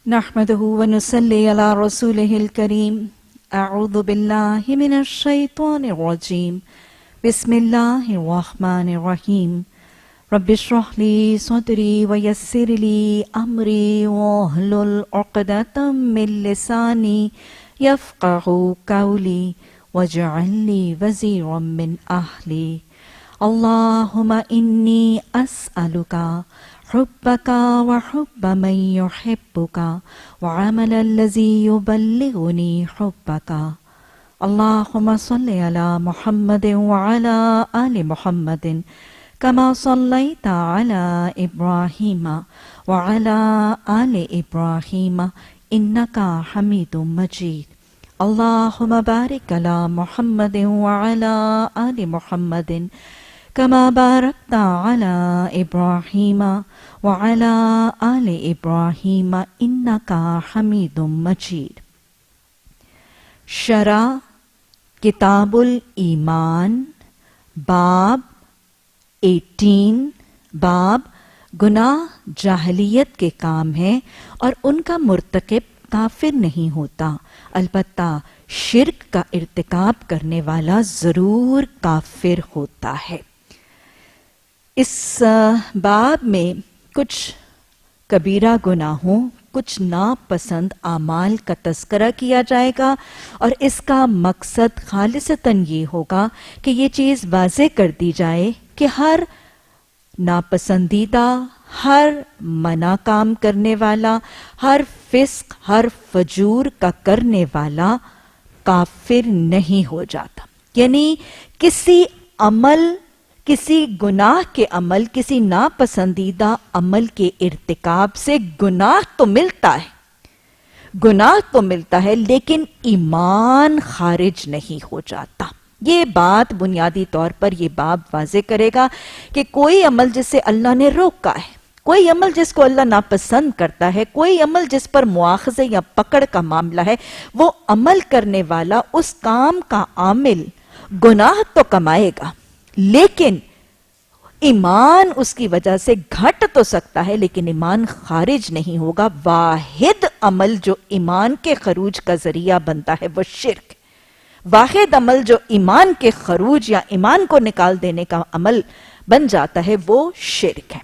نحمده ونصلي على رسوله الكريم. أعوذ بالله من الشيطان الرجيم. بسم الله الرحمن الرحيم. رب اشرح لي صدري ويسر لي أمري واحلل عقدة من لساني يفقهوا قولي واجعل لي وزيرا من أهلي. اللهم إني أسألك حبك وحب من يحبك وعمل الذي يبلغني حبك. اللهم صل على محمد وعلى آل محمد كما صليت على إبراهيم وعلى آل إبراهيم إنك حميد مجيد. اللهم بارك على محمد وعلى آل محمد كما باركت على إبراهيم وعلى آل إبراهيم إنك حميد مجيد. شرح کتاب الایمان باب 18 باب گناہ جاہلیت کے کام ہیں اور ان کا مرتکب کافر نہیں ہوتا، البتہ شرک کا ارتکاب کرنے والا ضرور کافر ہوتا ہے۔ اس باب میں کچھ کبیرہ گناہوں، کچھ ناپسند اعمال کا تذکرہ کیا جائے گا، اور اس کا مقصد خالصتاً یہ ہوگا کہ یہ چیز واضح کر دی جائے کہ ہر ناپسندیدہ، ہر منع کام کرنے والا، ہر فسق، ہر فجور کا کرنے والا کافر نہیں ہو جاتا۔ یعنی کسی عمل، کسی گناہ کے عمل، کسی ناپسندیدہ عمل کے ارتکاب سے گناہ تو ملتا ہے، لیکن ایمان خارج نہیں ہو جاتا۔ یہ بات بنیادی طور پر یہ باب واضح کرے گا کہ کوئی عمل جس سے اللہ نے روکا ہے، کوئی عمل جس کو اللہ ناپسند کرتا ہے، کوئی عمل جس پر مواخذے یا پکڑ کا معاملہ ہے، وہ عمل کرنے والا، اس کام کا عامل گناہ تو کمائے گا، لیکن ایمان اس کی وجہ سے گھٹ تو سکتا ہے، لیکن ایمان خارج نہیں ہوگا۔ واحد عمل جو ایمان کے خروج کا ذریعہ بنتا ہے وہ شرک، واحد عمل جو ایمان کے خروج یا ایمان کو نکال دینے کا عمل بن جاتا ہے وہ شرک ہے۔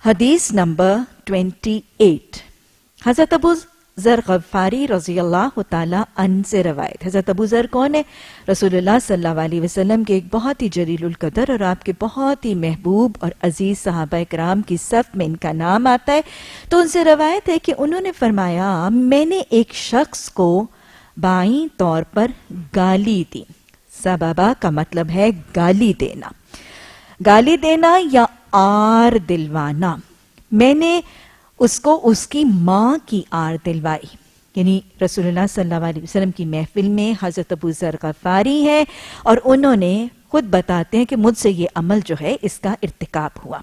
حدیث نمبر 28 حضرت ابو ذر غفاری رضی اللہ تعالی عنہ سے روایت۔ حضرت ابو ذر کون ہے؟ رسول اللہ صلی اللہ علیہ وسلم کے ایک بہت ہی جلیل القدر اور آپ کے بہت ہی محبوب اور عزیز صحابہ کرام کی صف میں ان کا نام آتا ہے۔ تو ان سے روایت ہے کہ انہوں نے فرمایا، میں نے ایک شخص کو بائیں طور پر گالی دی۔ سبابہ کا مطلب ہے گالی دینا یا آر دلوانا۔ میں نے اس کو اس کی ماں کی آر دلوائی۔ یعنی رسول اللہ صلی اللہ علیہ وسلم کی محفل میں حضرت ابو ذر غفاری ہے اور انہوں نے خود بتاتے ہیں کہ مجھ سے یہ عمل جو ہے اس کا ارتکاب ہوا۔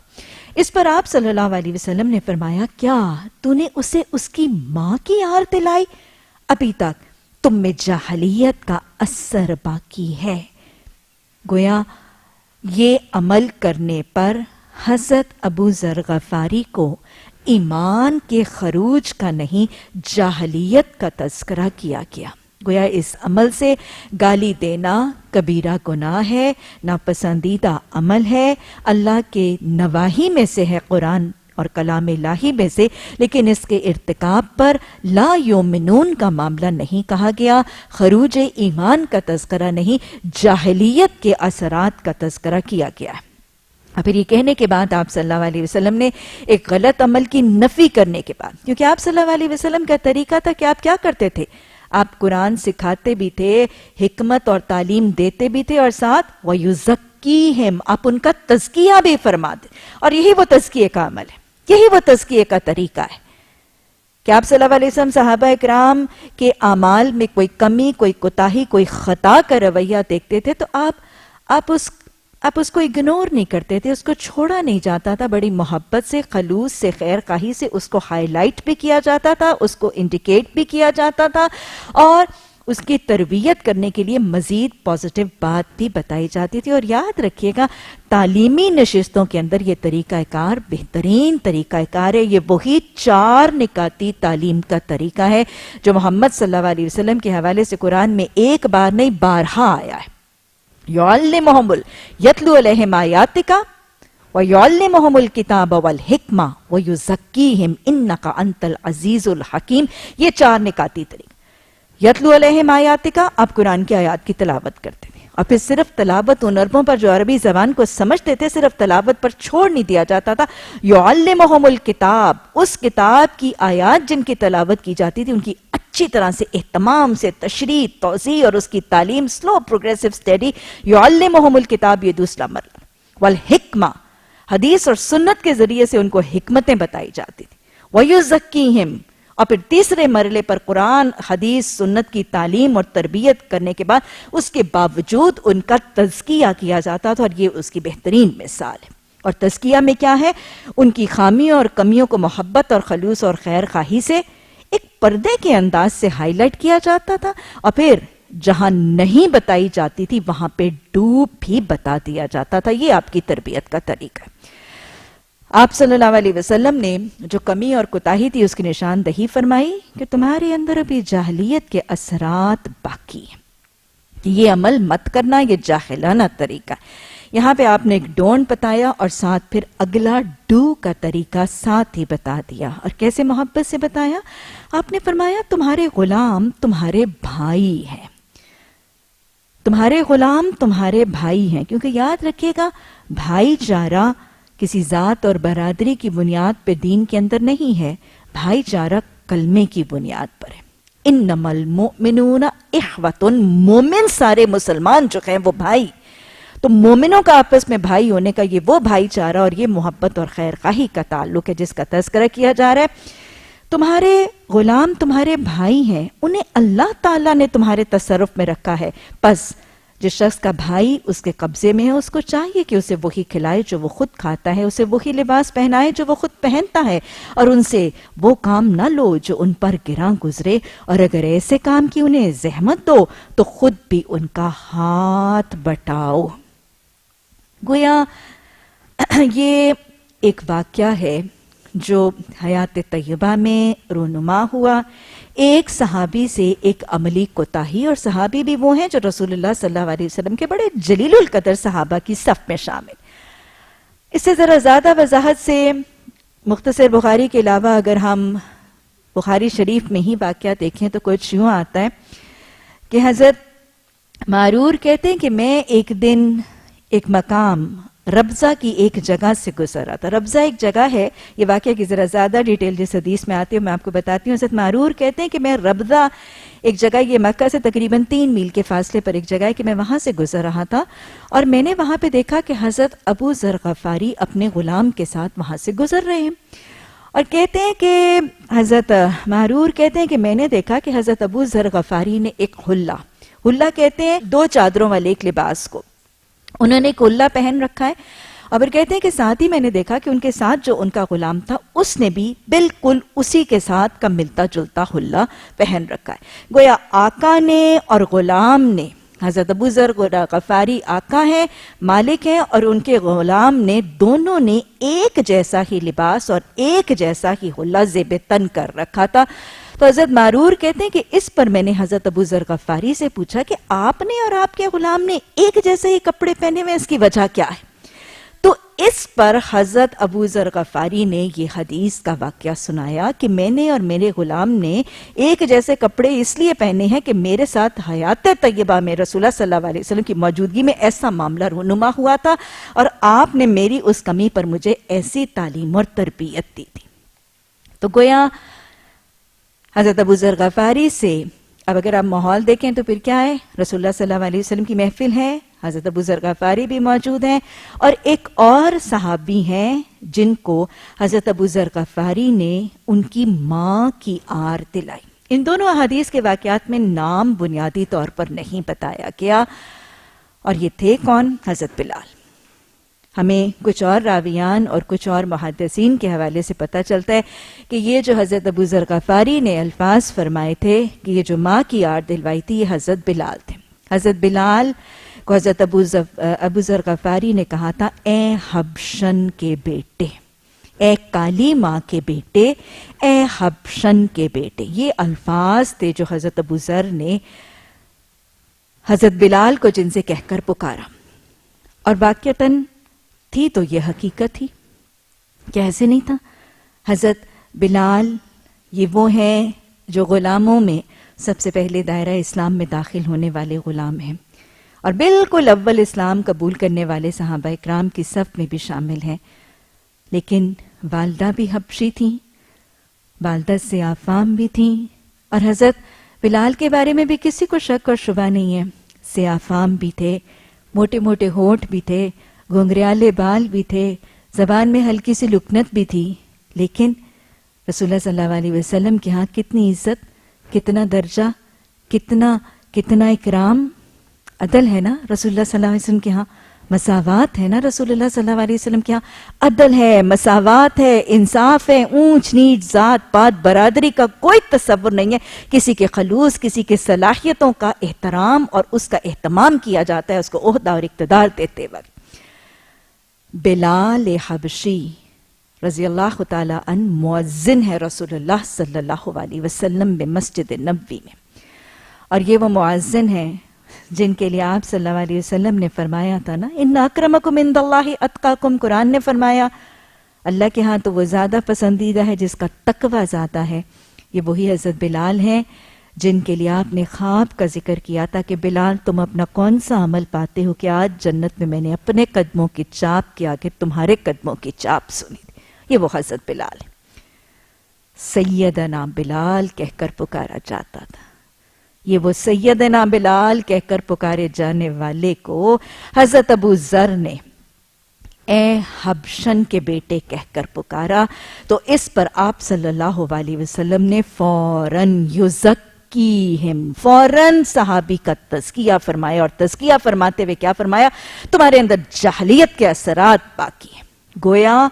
اس پر آپ صلی اللہ علیہ وسلم نے فرمایا، کیا تو نے اسے اس کی ماں کی آر دلائی؟ ابھی تک تم میں جاہلیت کا اثر باقی ہے۔ گویا یہ عمل کرنے پر حضرت ابو ذر غفاری کو ایمان کے خروج کا نہیں جاہلیت کا تذکرہ کیا گیا۔ گویا اس عمل سے گالی دینا کبیرہ گناہ ہے، ناپسندیدہ عمل ہے، اللہ کے نواہی میں سے ہے، قرآن اور کلام الہی میں سے، لیکن اس کے ارتکاب پر لا یؤمنون کا معاملہ نہیں کہا گیا، خروج ایمان کا تذکرہ نہیں، جاہلیت کے اثرات کا تذکرہ کیا گیا ہے۔ اور پھر یہ کہنے کے بعد آپ صلی اللہ علیہ وسلم نے ایک غلط عمل کی نفی کرنے کے بعد، کیونکہ آپ صلی اللہ علیہ وسلم کا طریقہ تھا کہ آپ کیا کرتے تھے، آپ قرآن سکھاتے بھی تھے، حکمت اور تعلیم دیتے بھی تھے، اور ساتھ وَيُزَكِّيهِمْ، آپ ان کا تزکیہ بھی فرما دیں، اور یہی وہ تزکیے کا عمل ہے، یہی وہ تزکیے کا طریقہ ہے کہ آپ صلی اللہ علیہ وسلم صحابہ اکرام کے اعمال میں کوئی کمی، کوئی کوتاہی، کوئی خطا کا رویہ دیکھتے تھے تو آپ اس کو اگنور نہیں کرتے تھے، اس کو چھوڑا نہیں جاتا تھا، بڑی محبت سے، خلوص سے، خیر خواہی سے اس کو ہائی لائٹ بھی کیا جاتا تھا، اس کو انڈیکیٹ بھی کیا جاتا تھا، اور اس کی تربیت کرنے کے لیے مزید پازیٹیو بات بھی بتائی جاتی تھی. اور یاد رکھیے گا تعلیمی نشستوں کے اندر یہ طریقہ کار بہترین طریقہ کار ہے. یہ وہی 4 نکاتی تعلیم کا طریقہ ہے جو محمد صلی اللہ علیہ وسلم کے حوالے سے قرآن میں ایک بار نہیں بارہا آیا ہے. یعلمہم یتلو علیہم آیاتک وَيُعَلِّمُهُمُ الْكِتَابَ وَالْحِکْمَةَ وَيُزَکِّیہم اِنَّکَ أَنْتَ الْعَزِیزُ الْحَکِیم. یہ 4 نکاتی طریقہ. یتلو علیہم آیاتک، آپ قرآن کی آیات کی تلاوت کرتے تھے، اور پھر صرف تلاوت ان عربوں پر جو عربی زبان کو سمجھتے تھے صرف تلاوت پر چھوڑ نہیں دیا جاتا تھا. یعلمہم الکتاب، اس کتاب کی آیات جن کی تلاوت کی جاتی تھی ان کی اچھی طرح سے اہتمام سے تشریح توضیح اور اس کی تعلیم سلو پروگریسو اسٹڈی. یعلمہم الکتاب، یہ دوسرا مرحلہ. والحکمہ، حدیث اور سنت کے ذریعے سے ان کو حکمتیں بتائی جاتی تھی. وَيُزَکِّیہم، اور پھر تیسرے مرحلے پر قرآن حدیث سنت کی تعلیم اور تربیت کرنے کے بعد اس کے باوجود ان کا تزکیہ کیا جاتا تھا، اور یہ اس کی بہترین مثال ہے. اور تزکیہ میں کیا ہے؟ ان کی خامیوں اور کمیوں کو محبت اور خلوص اور خیر خواہی سے ایک پردے کے انداز سے ہائی لائٹ کیا جاتا تھا، اور پھر جہاں نہیں بتائی جاتی تھی وہاں پہ ڈوب بھی بتا دیا جاتا تھا. یہ آپ کی تربیت کا طریقہ ہے. آپ صلی اللہ علیہ وسلم نے جو کمی اور کوتاہی تھی اس کی نشاندہی فرمائی کہ تمہارے اندر ابھی جاہلیت کے اثرات باقی ہیں، یہ عمل مت کرنا، یہ جاہلانہ طریقہ. یہاں پہ آپ نے ایک ڈونٹ بتایا اور ساتھ پھر اگلا ڈو کا طریقہ ساتھ ہی بتا دیا. اور کیسے محبت سے بتایا؟ آپ نے فرمایا تمہارے غلام تمہارے بھائی ہیں، تمہارے غلام تمہارے بھائی ہیں. کیونکہ یاد رکھیے گا بھائی چارہ کسی ذات اور برادری کی بنیاد پہ دین کے اندر نہیں ہے، بھائی چارہ کلمے کی بنیاد پر ہے. انما المؤمنون اخوۃ، مومن سارے مسلمان جو ہیں وہ بھائی. تو مومنوں کا آپس میں بھائی ہونے کا یہ وہ بھائی چارہ اور یہ محبت اور خیر خواہی کا تعلق ہے جس کا تذکرہ کیا جا رہا ہے. تمہارے غلام تمہارے بھائی ہیں، انہیں اللہ تعالیٰ نے تمہارے تصرف میں رکھا ہے. پس جس شخص کا بھائی اس کے قبضے میں ہے اس کو چاہیے کہ اسے وہی کھلائے جو وہ خود کھاتا ہے، اسے وہی لباس پہنائے جو وہ خود پہنتا ہے، اور ان سے وہ کام نہ لو جو ان پر گراں گزرے، اور اگر ایسے کام کی انہیں زحمت دو تو خود بھی ان کا ہاتھ بٹاؤ. گویا یہ ایک واقعہ ہے جو حیات طیبہ میں رونما ہوا. ایک صحابی سے ایک عملی کوتاہی، اور صحابی بھی وہ ہیں جو رسول اللہ صلی اللہ علیہ وسلم کے بڑے جلیل القدر صحابہ کی صف میں شامل. اس سے ذرا زیادہ وضاحت سے مختصر بخاری کے علاوہ اگر ہم بخاری شریف میں ہی واقعہ دیکھیں تو کچھ یوں آتا ہے کہ حضرت معرور کہتے ہیں کہ میں ایک دن ایک مقام ربضہ کی ایک جگہ سے گزر رہا تھا. ربضہ ایک جگہ ہے، یہ واقعہ کی ذرا زیادہ ڈیٹیل جس حدیث میں آتی ہے میں آپ کو بتاتی ہوں. حضرت معرور کہتے ہیں کہ میں ربضہ ایک جگہ، یہ مکہ سے تقریباً 3 میل کے فاصلے پر ایک جگہ ہے، کہ میں وہاں سے گزر رہا تھا اور میں نے وہاں پہ دیکھا کہ حضرت ابو ذر غفاری اپنے غلام کے ساتھ وہاں سے گزر رہے ہیں. اور کہتے ہیں کہ حضرت معرور کہتے ہیں کہ میں نے دیکھا کہ حضرت ابو ذر غفاری نے ایک حلہ کہتے ہیں 2 چادروں والے ایک لباس کو، انہوں نے ایک حلہ پہن رکھا ہے. اور پھر کہتے ہیں کہ ساتھ ہی میں نے دیکھا کہ ان کے ساتھ جو ان کا غلام تھا اس نے بھی بالکل اسی کے ساتھ کا ملتا جلتا حلہ پہن رکھا ہے. گویا آقا نے اور غلام نے، حضرت ابو ذر غفاری آقا ہیں، مالک ہیں، اور ان کے غلام نے، دونوں نے ایک جیسا ہی لباس اور ایک جیسا ہی حلہ زیب تن کر رکھا تھا. تو حضرت معرور کہتے ہیں کہ اس پر میں نے حضرت ابو ذر غفاری سے پوچھا کہ آپ نے اور آپ کے غلام نے ایک جیسے ہی کپڑے پہنے ہوئے، اس کی وجہ کیا ہے؟ تو اس پر حضرت ابو ذر غفاری نے یہ حدیث کا واقعہ سنایا کہ میں نے اور میرے غلام نے ایک جیسے کپڑے اس لیے پہنے ہیں کہ میرے ساتھ حیات طیبہ میں رسول اللہ صلی اللہ علیہ وسلم کی موجودگی میں ایسا معاملہ رونما ہوا تھا اور آپ نے میری اس کمی پر مجھے ایسی تعلیم اور تربیت دی تھی. تو گویا حضرت ابو ذر غفاری سے اب اگر آپ ماحول دیکھیں تو پھر کیا ہے؟ رسول اللہ صلی اللہ علیہ وسلم کی محفل ہے، حضرت ابو ذر غفاری بھی موجود ہیں، اور ایک اور صحابی ہیں جن کو حضرت ابو ذر غفاری نے ان کی ماں کی آر دلائی. ان دونوں احادیث کے واقعات میں نام بنیادی طور پر نہیں بتایا گیا، اور یہ تھے کون؟ حضرت بلال. ہمیں کچھ اور راویان اور کچھ اور محدثین کے حوالے سے پتہ چلتا ہے کہ یہ جو حضرت ابو ذر غفاری نے الفاظ فرمائے تھے کہ یہ جو ماں کی آڑ دلوائی تھی، یہ حضرت بلال تھے۔ حضرت بلال کو حضرت ابو ذر غفاری نے کہا تھا، اے حبشن کے بیٹے، اے کالی ماں کے بیٹے، اے حبشن کے بیٹے۔ یہ الفاظ تھے جو حضرت ابو ذر نے حضرت بلال کو جن سے کہہ کر پکارا، اور واقعتاً تھی تو یہ حقیقت ہی، کیا ایسے نہیں تھا؟ حضرت بلال یہ وہ ہیں جو غلاموں میں سب سے پہلے دائرہ اسلام میں داخل ہونے والے غلام ہیں، اور بالکل اول اسلام قبول کرنے والے صحابہ اکرام کی صف میں بھی شامل ہیں۔ لیکن والدہ بھی حبشی تھیں، والدہ سے آفام بھی تھیں، اور حضرت بلال کے بارے میں بھی کسی کو شک اور شبہ نہیں ہے، سیافام بھی تھے، موٹے موٹے ہونٹ بھی تھے، گھنگریالے بال بھی تھے، زبان میں ہلکی سی لکنت بھی تھی، لیکن رسول اللہ صلی اللہ علیہ وسلم کے ہاں کتنی عزت، کتنا درجہ، کتنا اکرام، عدل ہے نا رسول اللہ صلی اللہ علیہ وسلم کے ہاں، مساوات ہے نا رسول اللہ صلی اللہ علیہ وسلم کے ہاں، عدل ہے، مساوات ہے، انصاف ہے، اونچ نیچ، ذات پات برادری کا کوئی تصور نہیں ہے، کسی کے خلوص، کسی کے صلاحیتوں کا احترام اور اس کا اہتمام کیا جاتا ہے، اس کو عہدہ اور اقتدار دیتے وقت۔ بلال حبشی رضی اللہ تعالی عنہ مؤذن ہے رسول اللہ صلی اللہ علیہ وسلم میں مسجد نبوی میں، اور یہ وہ مؤذن ہیں جن کے لیے آپ صلی اللہ علیہ وسلم نے فرمایا تھا نا، ان اکرمکم عند اللہ اتقاکم، قرآن نے فرمایا اللہ کے ہاں تو وہ زیادہ پسندیدہ ہے جس کا تقوی زیادہ ہے۔ یہ وہی حضرت بلال ہیں جن کے لیے آپ نے خواب کا ذکر کیا تھا کہ بلال تم اپنا کون سا عمل پاتے ہو کہ آج جنت میں نے اپنے قدموں کی چاپ کے آگے تمہارے قدموں کی چاپ سنی تھی۔ یہ وہ حضرت بلال ہے، سیدنا بلال کہہ کر پکارا جاتا تھا۔ یہ وہ سیدنا بلال کہہ کر پکارے جانے والے کو حضرت ابو ذر نے اے حبشن کے بیٹے کہہ کر پکارا، تو اس پر آپ صلی اللہ علیہ وسلم نے فوراً صحابی کا تزکیہ فرمایا، اور تزکیہ فرماتے ہوئے کیا فرمایا؟ تمہارے اندر جاہلیت کے اثرات باقی ہیں۔ گویا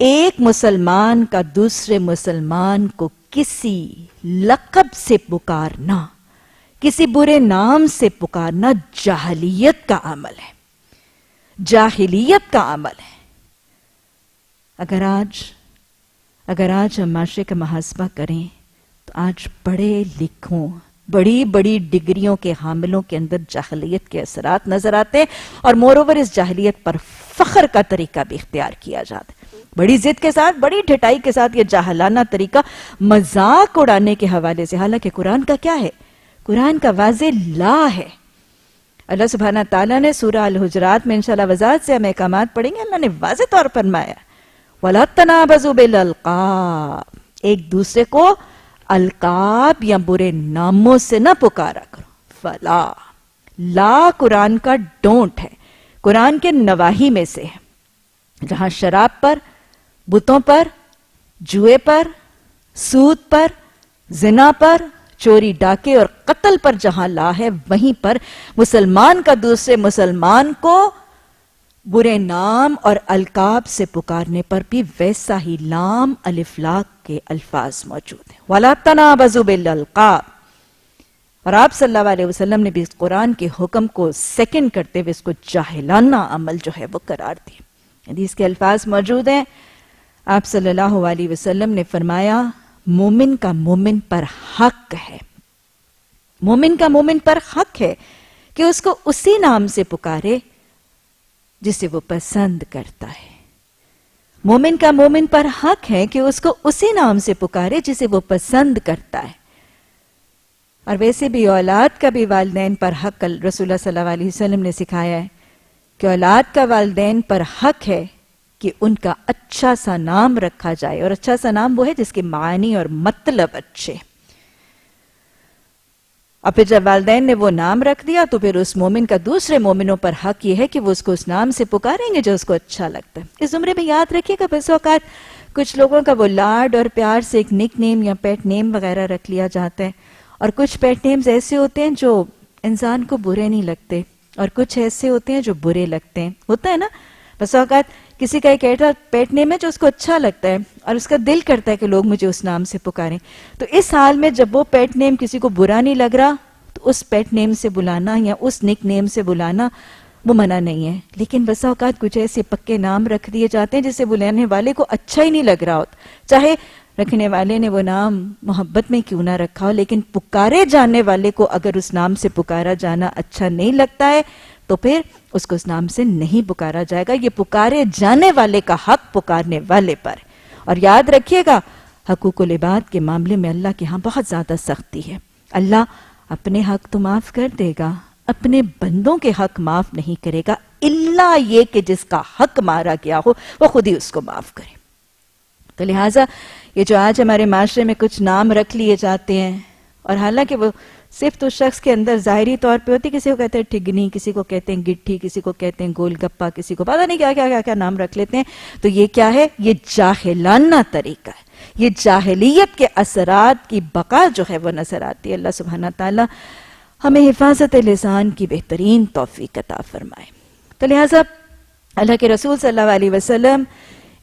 ایک مسلمان کا دوسرے مسلمان کو کسی لقب سے پکارنا، کسی برے نام سے پکارنا جاہلیت کا عمل ہے، جاہلیت کا عمل ہے۔ اگر آج ہم معاشرے کا محاسبہ کریں تو آج پڑھے لکھوں، بڑی بڑی ڈگریوں کے حاملوں کے اندر جاہلیت کے اثرات نظر آتے ہیں، اور موروور اس جاہلیت پر فخر کا طریقہ بھی اختیار کیا جاتا ہے، بڑی ضد کے ساتھ، بڑی ڈھٹائی کے ساتھ یہ جاہلانہ طریقہ مذاق اڑانے کے حوالے سے۔ حالانکہ قرآن کا کیا ہے؟ قرآن کا واضح لا ہے۔ اللہ سبحانہ تعالیٰ نے سورہ الحجرات میں انشاءاللہ وضاحت سے ہم احکامات پڑھیں گے، اللہ نے واضح طور پر فرمایا وَلَا تَنَابَزُوا بِالْأَلْقَابِ، ایک دوسرے کو القاب یا برے ناموں سے نہ پکارا کرو۔ فلا، لا قرآن کا ڈونٹ ہے، قرآن کے نواہی میں سے ہے، جہاں شراب پر، بتوں پر، جوئے پر، سود پر، زنا پر، چوری ڈاکے اور قتل پر جہاں لا ہے، وہیں پر مسلمان کا دوسرے مسلمان کو برے نام اور القاب سے پکارنے پر بھی ویسا ہی لام الف لا کے الفاظ موجود ہیں۔ وَلَا تَنَابَزُوا بِالْأَلْقَابِ، اور آپ صلی اللہ علیہ وسلم نے بھی اس قرآن کے حکم کو سیکنڈ کرتے ہوئے اس کو جاہلانہ عمل جو ہے وہ قرار دیا۔ حدیث کے الفاظ موجود ہیں، آپ صلی اللہ علیہ وسلم نے فرمایا مومن کا مومن پر حق ہے، مومن کا مومن پر حق ہے کہ اس کو اسی نام سے پکارے جسے وہ پسند کرتا ہے۔ مومن کا مومن پر حق ہے کہ اس کو اسی نام سے پکارے جسے وہ پسند کرتا ہے۔ اور ویسے بھی اولاد کا بھی والدین پر حق رسول اللہ صلی اللہ علیہ وسلم نے سکھایا ہے کہ اولاد کا والدین پر حق ہے کہ ان کا اچھا سا نام رکھا جائے، اور اچھا سا نام وہ ہے جس کے معنی اور مطلب اچھے۔ اور پھر جب والدین نے وہ نام رکھ دیا تو پھر اس مومن کا دوسرے مومنوں پر حق یہ ہے کہ وہ اس کو اس نام سے پکاریں گے جو اس کو اچھا لگتا ہے۔ اس زمرے میں یاد رکھیے گا بس اوقات کچھ لوگوں کا وہ لاڈ اور پیار سے ایک نک نیم یا پیٹ نیم وغیرہ رکھ لیا جاتا ہے، اور کچھ پیٹ نیمز ایسے ہوتے ہیں جو انسان کو برے نہیں لگتے، اور کچھ ایسے ہوتے ہیں جو برے لگتے ہیں۔ ہوتا ہے نا، بس اوقات کسی کا ایک ایسا پیٹ نیم ہے جو اس کو اچھا لگتا ہے اور اس کا دل کرتا ہے کہ لوگ مجھے اس نام سے پکاریں، تو اس حال میں جب وہ پیٹ نیم کسی کو برا نہیں لگ رہا تو اس پیٹ نیم سے بلانا یا اس نک نیم سے بلانا وہ منع نہیں ہے. لیکن بس اوقات کچھ ایسے پکے نام رکھ دیے جاتے ہیں جسے بلانے والے کو اچھا ہی نہیں لگ رہا ہوتا، چاہے رکھنے والے نے وہ نام محبت میں کیوں نہ رکھا ہو، لیکن پکارے جانے والے کو اگر اس نام سے پکارا جانا اچھا نہیں لگتا ہے تو پھر اس کو اس نام سے نہیں پکارا جائے گا. یہ پکارے جانے والے کا حق پکارنے والے پر. اور یاد رکھیے گا حقوق العباد کے معاملے میں اللہ کے ہاں بہت زیادہ سختی ہے. اللہ اپنے حق تو معاف کر دے گا، اپنے بندوں کے حق معاف نہیں کرے گا، الا یہ کہ جس کا حق مارا گیا ہو وہ خود ہی اس کو معاف کرے. تو لہٰذا یہ جو آج ہمارے معاشرے میں کچھ نام رکھ لیے جاتے ہیں اور حالانکہ وہ صرف تو شخص کے اندر ظاہری طور پہ ہوتی، کسی کو کہتے ہیں ٹھگنی، کسی کو کہتے ہیں گٹھی، کسی کو کہتے ہیں گول گپا، کسی کو پتہ نہیں کیا نام رکھ لیتے ہیں. تو یہ کیا ہے؟ یہ جاہلانہ طریقہ ہے. یہ جاہلیت کے اثرات کی بقا جو ہے وہ نظر آتی ہے. اللہ سبحانہ تعالی ہمیں حفاظت لسان کی بہترین توفیق عطا فرمائے. تو لہٰذا اللہ کے رسول صلی اللہ علیہ وسلم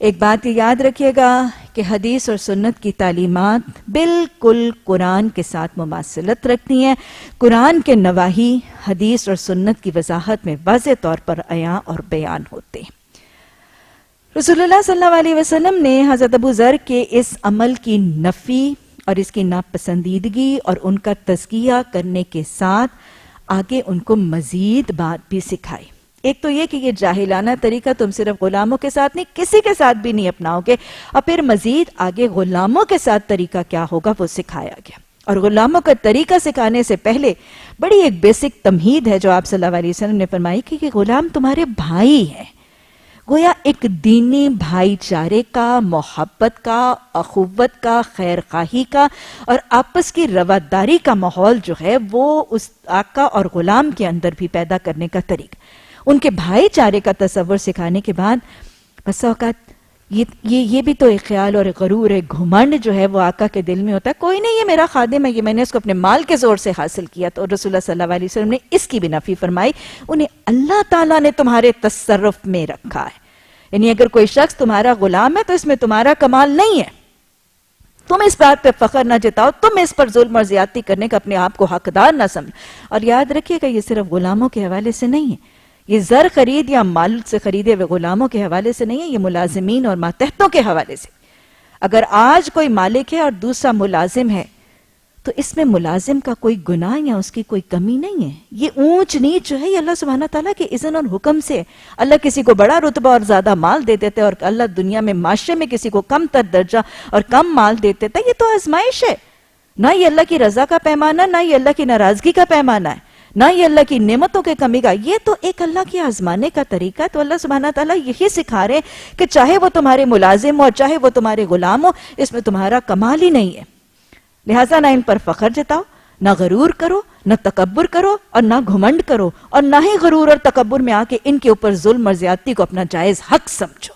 ایک بات یہ یاد رکھیے گا کہ حدیث اور سنت کی تعلیمات بالکل قرآن کے ساتھ مماثلت رکھتی ہیں. قرآن کے نواحی حدیث اور سنت کی وضاحت میں واضح طور پر عیاں اور بیان ہوتے ہیں. رسول اللہ صلی اللہ علیہ وسلم نے حضرت ابو ذر کے اس عمل کی نفی اور اس کی ناپسندیدگی اور ان کا تزکیہ کرنے کے ساتھ آگے ان کو مزید بات بھی سکھائی. ایک تو یہ کہ یہ جاہلانہ طریقہ تم صرف غلاموں کے ساتھ نہیں، کسی کے ساتھ بھی نہیں اپناؤ گے، اور پھر مزید آگے غلاموں کے ساتھ طریقہ کیا ہوگا وہ سکھایا گیا. اور غلاموں کا طریقہ سکھانے سے پہلے بڑی ایک بیسک تمہید ہے جو آپ صلی اللہ علیہ وسلم نے فرمائی کہ یہ غلام تمہارے بھائی ہیں. گویا ایک دینی بھائی چارے کا، محبت کا، اخوت کا، خیر خواہی کا اور آپس کی رواداری کا ماحول جو ہے وہ اس آقا اور غلام کے اندر بھی پیدا کرنے کا طریقہ. ان کے بھائی چارے کا تصور سکھانے کے بعد بس اوقات یہ بھی تو ایک خیال اور ایک غرور، ایک گھمنڈ جو ہے وہ آقا کے دل میں ہوتا ہے. کوئی نہیں، یہ میرا خادم ہے، یہ میں نے اس کو اپنے مال کے زور سے حاصل کیا. تو رسول اللہ صلی اللہ علیہ وسلم نے اس کی بھی نفی فرمائی. انہیں اللہ تعالیٰ نے تمہارے تصرف میں رکھا ہے. یعنی اگر کوئی شخص تمہارا غلام ہے تو اس میں تمہارا کمال نہیں ہے. تم اس بات پہ فخر نہ جتاؤ، تم اس پر ظلم اور زیادتی کرنے کا اپنے آپ کو حقدار نہ سمجھو. اور یاد رکھیے کہ یہ صرف غلاموں کے حوالے سے نہیں ہے، یہ زر خرید یا مال سے خریدے ہوئے غلاموں کے حوالے سے نہیں ہے، یہ ملازمین اور ماتحتوں کے حوالے سے. اگر آج کوئی مالک ہے اور دوسرا ملازم ہے تو اس میں ملازم کا کوئی گناہ یا اس کی کوئی کمی نہیں ہے. یہ اونچ نیچ جو ہے یہ اللہ سبحانہ تعالیٰ کے اذن اور حکم سے. اللہ کسی کو بڑا رتبہ اور زیادہ مال دے دیتے اور اللہ دنیا میں معاشرے میں کسی کو کم تر درجہ اور کم مال دے دیتا. یہ تو آزمائش ہے. نہ یہ اللہ کی رضا کا پیمانہ، نہ یہ اللہ کی ناراضگی کا پیمانہ ہے، نہ یہ اللہ کی نعمتوں کے کمی کا. یہ تو ایک اللہ کی آزمانے کا طریقہ ہے. تو اللہ سبحانہ تعالیٰ یہی سکھا رہے کہ چاہے وہ تمہارے ملازم ہو اور چاہے وہ تمہارے غلام ہو، اس میں تمہارا کمال ہی نہیں ہے. لہٰذا نہ ان پر فخر جتاؤ، نہ غرور کرو، نہ تکبر کرو اور نہ گھمنڈ کرو، اور نہ ہی غرور اور تکبر میں آ کے ان کے اوپر ظلم اور زیادتی کو اپنا جائز حق سمجھو.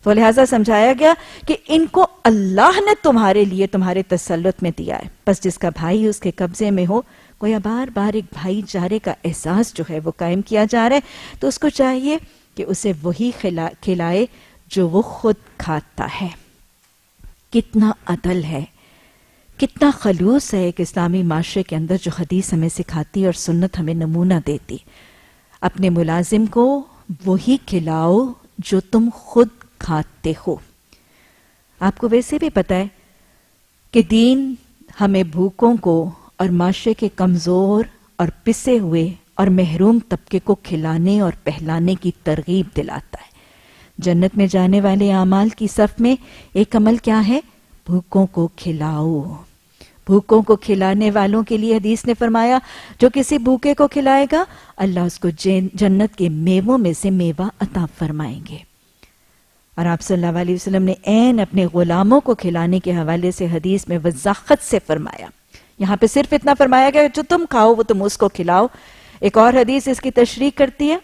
تو لہٰذا سمجھایا گیا کہ ان کو اللہ نے تمہارے لیے تمہارے تسلط میں دیا ہے. بس جس کا بھائی اس کے قبضے میں ہو، کوئی بار بار ایک بھائی چارے کا احساس جو ہے وہ قائم کیا جا رہا ہے، تو اس کو چاہیے کہ اسے وہی کھلائے جو وہ خود کھاتا ہے. کتنا عدل ہے، کتنا خلوص ہے ایک اسلامی معاشرے کے اندر جو حدیث ہمیں سکھاتی اور سنت ہمیں نمونہ دیتی. اپنے ملازم کو وہی کھلاؤ جو تم خود کھاتے ہو. آپ کو ویسے بھی پتہ ہے کہ دین ہمیں بھوکوں کو اور معاشرے کے کمزور اور پسے ہوئے اور محروم طبقے کو کھلانے اور پہلانے کی ترغیب دلاتا ہے. جنت میں جانے والے اعمال کی صف میں ایک عمل کیا ہے؟ بھوکوں کو کھلاؤ. بھوکوں کو کھلانے والوں کے لیے حدیث نے فرمایا جو کسی بھوکے کو کھلائے گا اللہ اس کو جنت کے میووں میں سے میوہ عطا فرمائیں گے. اور آپ صلی اللہ علیہ وسلم نے عین اپنے غلاموں کو کھلانے کے حوالے سے حدیث میں وضاحت سے فرمایا. یہاں پہ صرف اتنا فرمایا گیا جو تم کھاؤ وہ تم اس کو کھلاؤ. ایک اور حدیث اس کی تشریح کرتی ہے.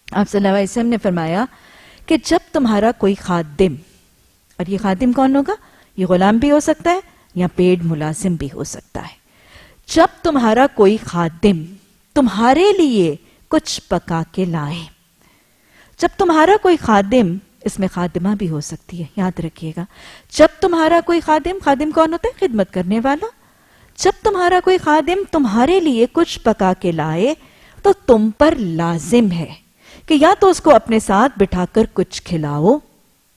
آپ صلی اللہ علیہ وسلم نے فرمایا کہ جب تمہارا کوئی خادم، اور یہ خادم کون ہوگا؟ یہ غلام بھی ہو سکتا ہے یا پیڈ ملازم بھی ہو سکتا ہے. جب تمہارا کوئی خادم تمہارے لیے کچھ پکا کے لائے جب تمہارا کوئی خادم، اس میں خادمہ بھی ہو سکتی ہے، یاد رکھیے گا، جب تمہارا کوئی خادم، خادم کون ہوتا ہے؟ خدمت کرنے والا. جب تمہارا کوئی خادم تمہارے لیے کچھ پکا کے لائے تو تم پر لازم ہے کہ یا تو اس کو اپنے ساتھ بٹھا کر کچھ کھلاؤ،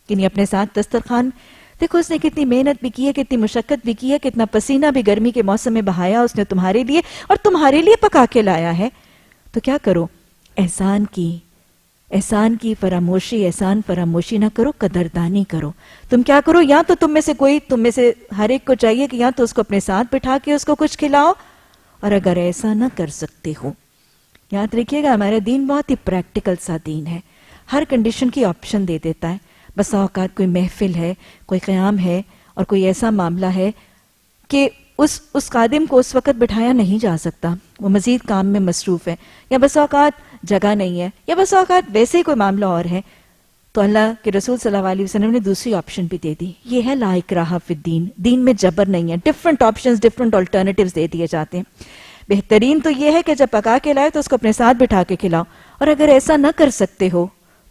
یعنی اپنے ساتھ دسترخوان. دیکھو اس نے کتنی محنت بھی کی ہے، کتنی مشقت بھی کی ہے، کتنا پسینہ بھی گرمی کے موسم میں بہایا اس نے تمہارے لیے، اور تمہارے لیے پکا کے لایا ہے. تو کیا کرو؟ احسان کی فراموشی، احسان فراموشی نہ کرو، قدردانی کرو. تم کیا کرو؟ یا تو تم میں سے ہر ایک کو چاہیے کہ یا تو اس کو اپنے ساتھ بٹھا کے اس کو کچھ کھلاؤ، اور اگر ایسا نہ کر سکتے ہو، یاد رکھیے گا ہمارا دین بہت ہی پریکٹیکل سا دین ہے، ہر کنڈیشن کی آپشن دے دیتا ہے. بسا اوقات کوئی محفل ہے، کوئی قیام ہے، اور کوئی ایسا معاملہ ہے کہ اس خادم کو اس وقت بٹھایا نہیں جا سکتا، وہ مزید کام میں مصروف ہے، یا بسا اوقات جگہ نہیں ہے، یا بسا اوقات ویسے ہی کوئی معاملہ اور ہے، تو اللہ کے رسول صلی اللہ علیہ وسلم نے دوسری آپشن بھی دے دی. یہ ہے لا اکراہ فی الدین، دین میں جبر نہیں ہے، ڈفرنٹ آپشنز، ڈفرنٹ آلٹرنیٹیوز دے دیے جاتے ہیں. بہترین تو یہ ہے کہ جب پکا کے لائے تو اس کو اپنے ساتھ بٹھا کے کھلاؤ، اور اگر ایسا نہ کر سکتے ہو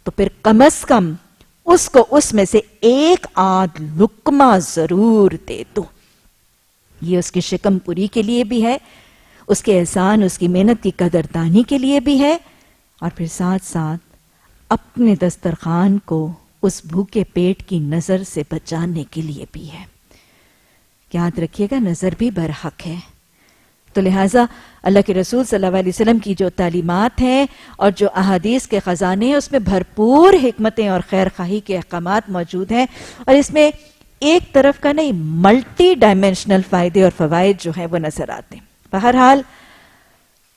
تو پھر کم از کم اس کو اس میں سے ایک آدھ لقمہ ضرور دے دو. یہ اس کی شکم پوری کے لیے بھی ہے، اس کے احسان، اس کی محنت کی قدردانی کے لیے بھی ہے، اور پھر ساتھ ساتھ اپنے دسترخوان کو اس بھوکے پیٹ کی نظر سے بچانے کے لیے بھی ہے. یاد رکھیے گا نظر بھی برحق ہے. تو لہٰذا اللہ کے رسول صلی اللہ علیہ وسلم کی جو تعلیمات ہیں اور جو احادیث کے خزانے ہیں، اس میں بھرپور حکمتیں اور خیر خواہی کے احکامات موجود ہیں، اور اس میں ایک طرف کا نہیں، ملٹی ڈائمینشنل فائدے اور فوائد جو ہیں وہ نظر آتے ہیں. بہرحال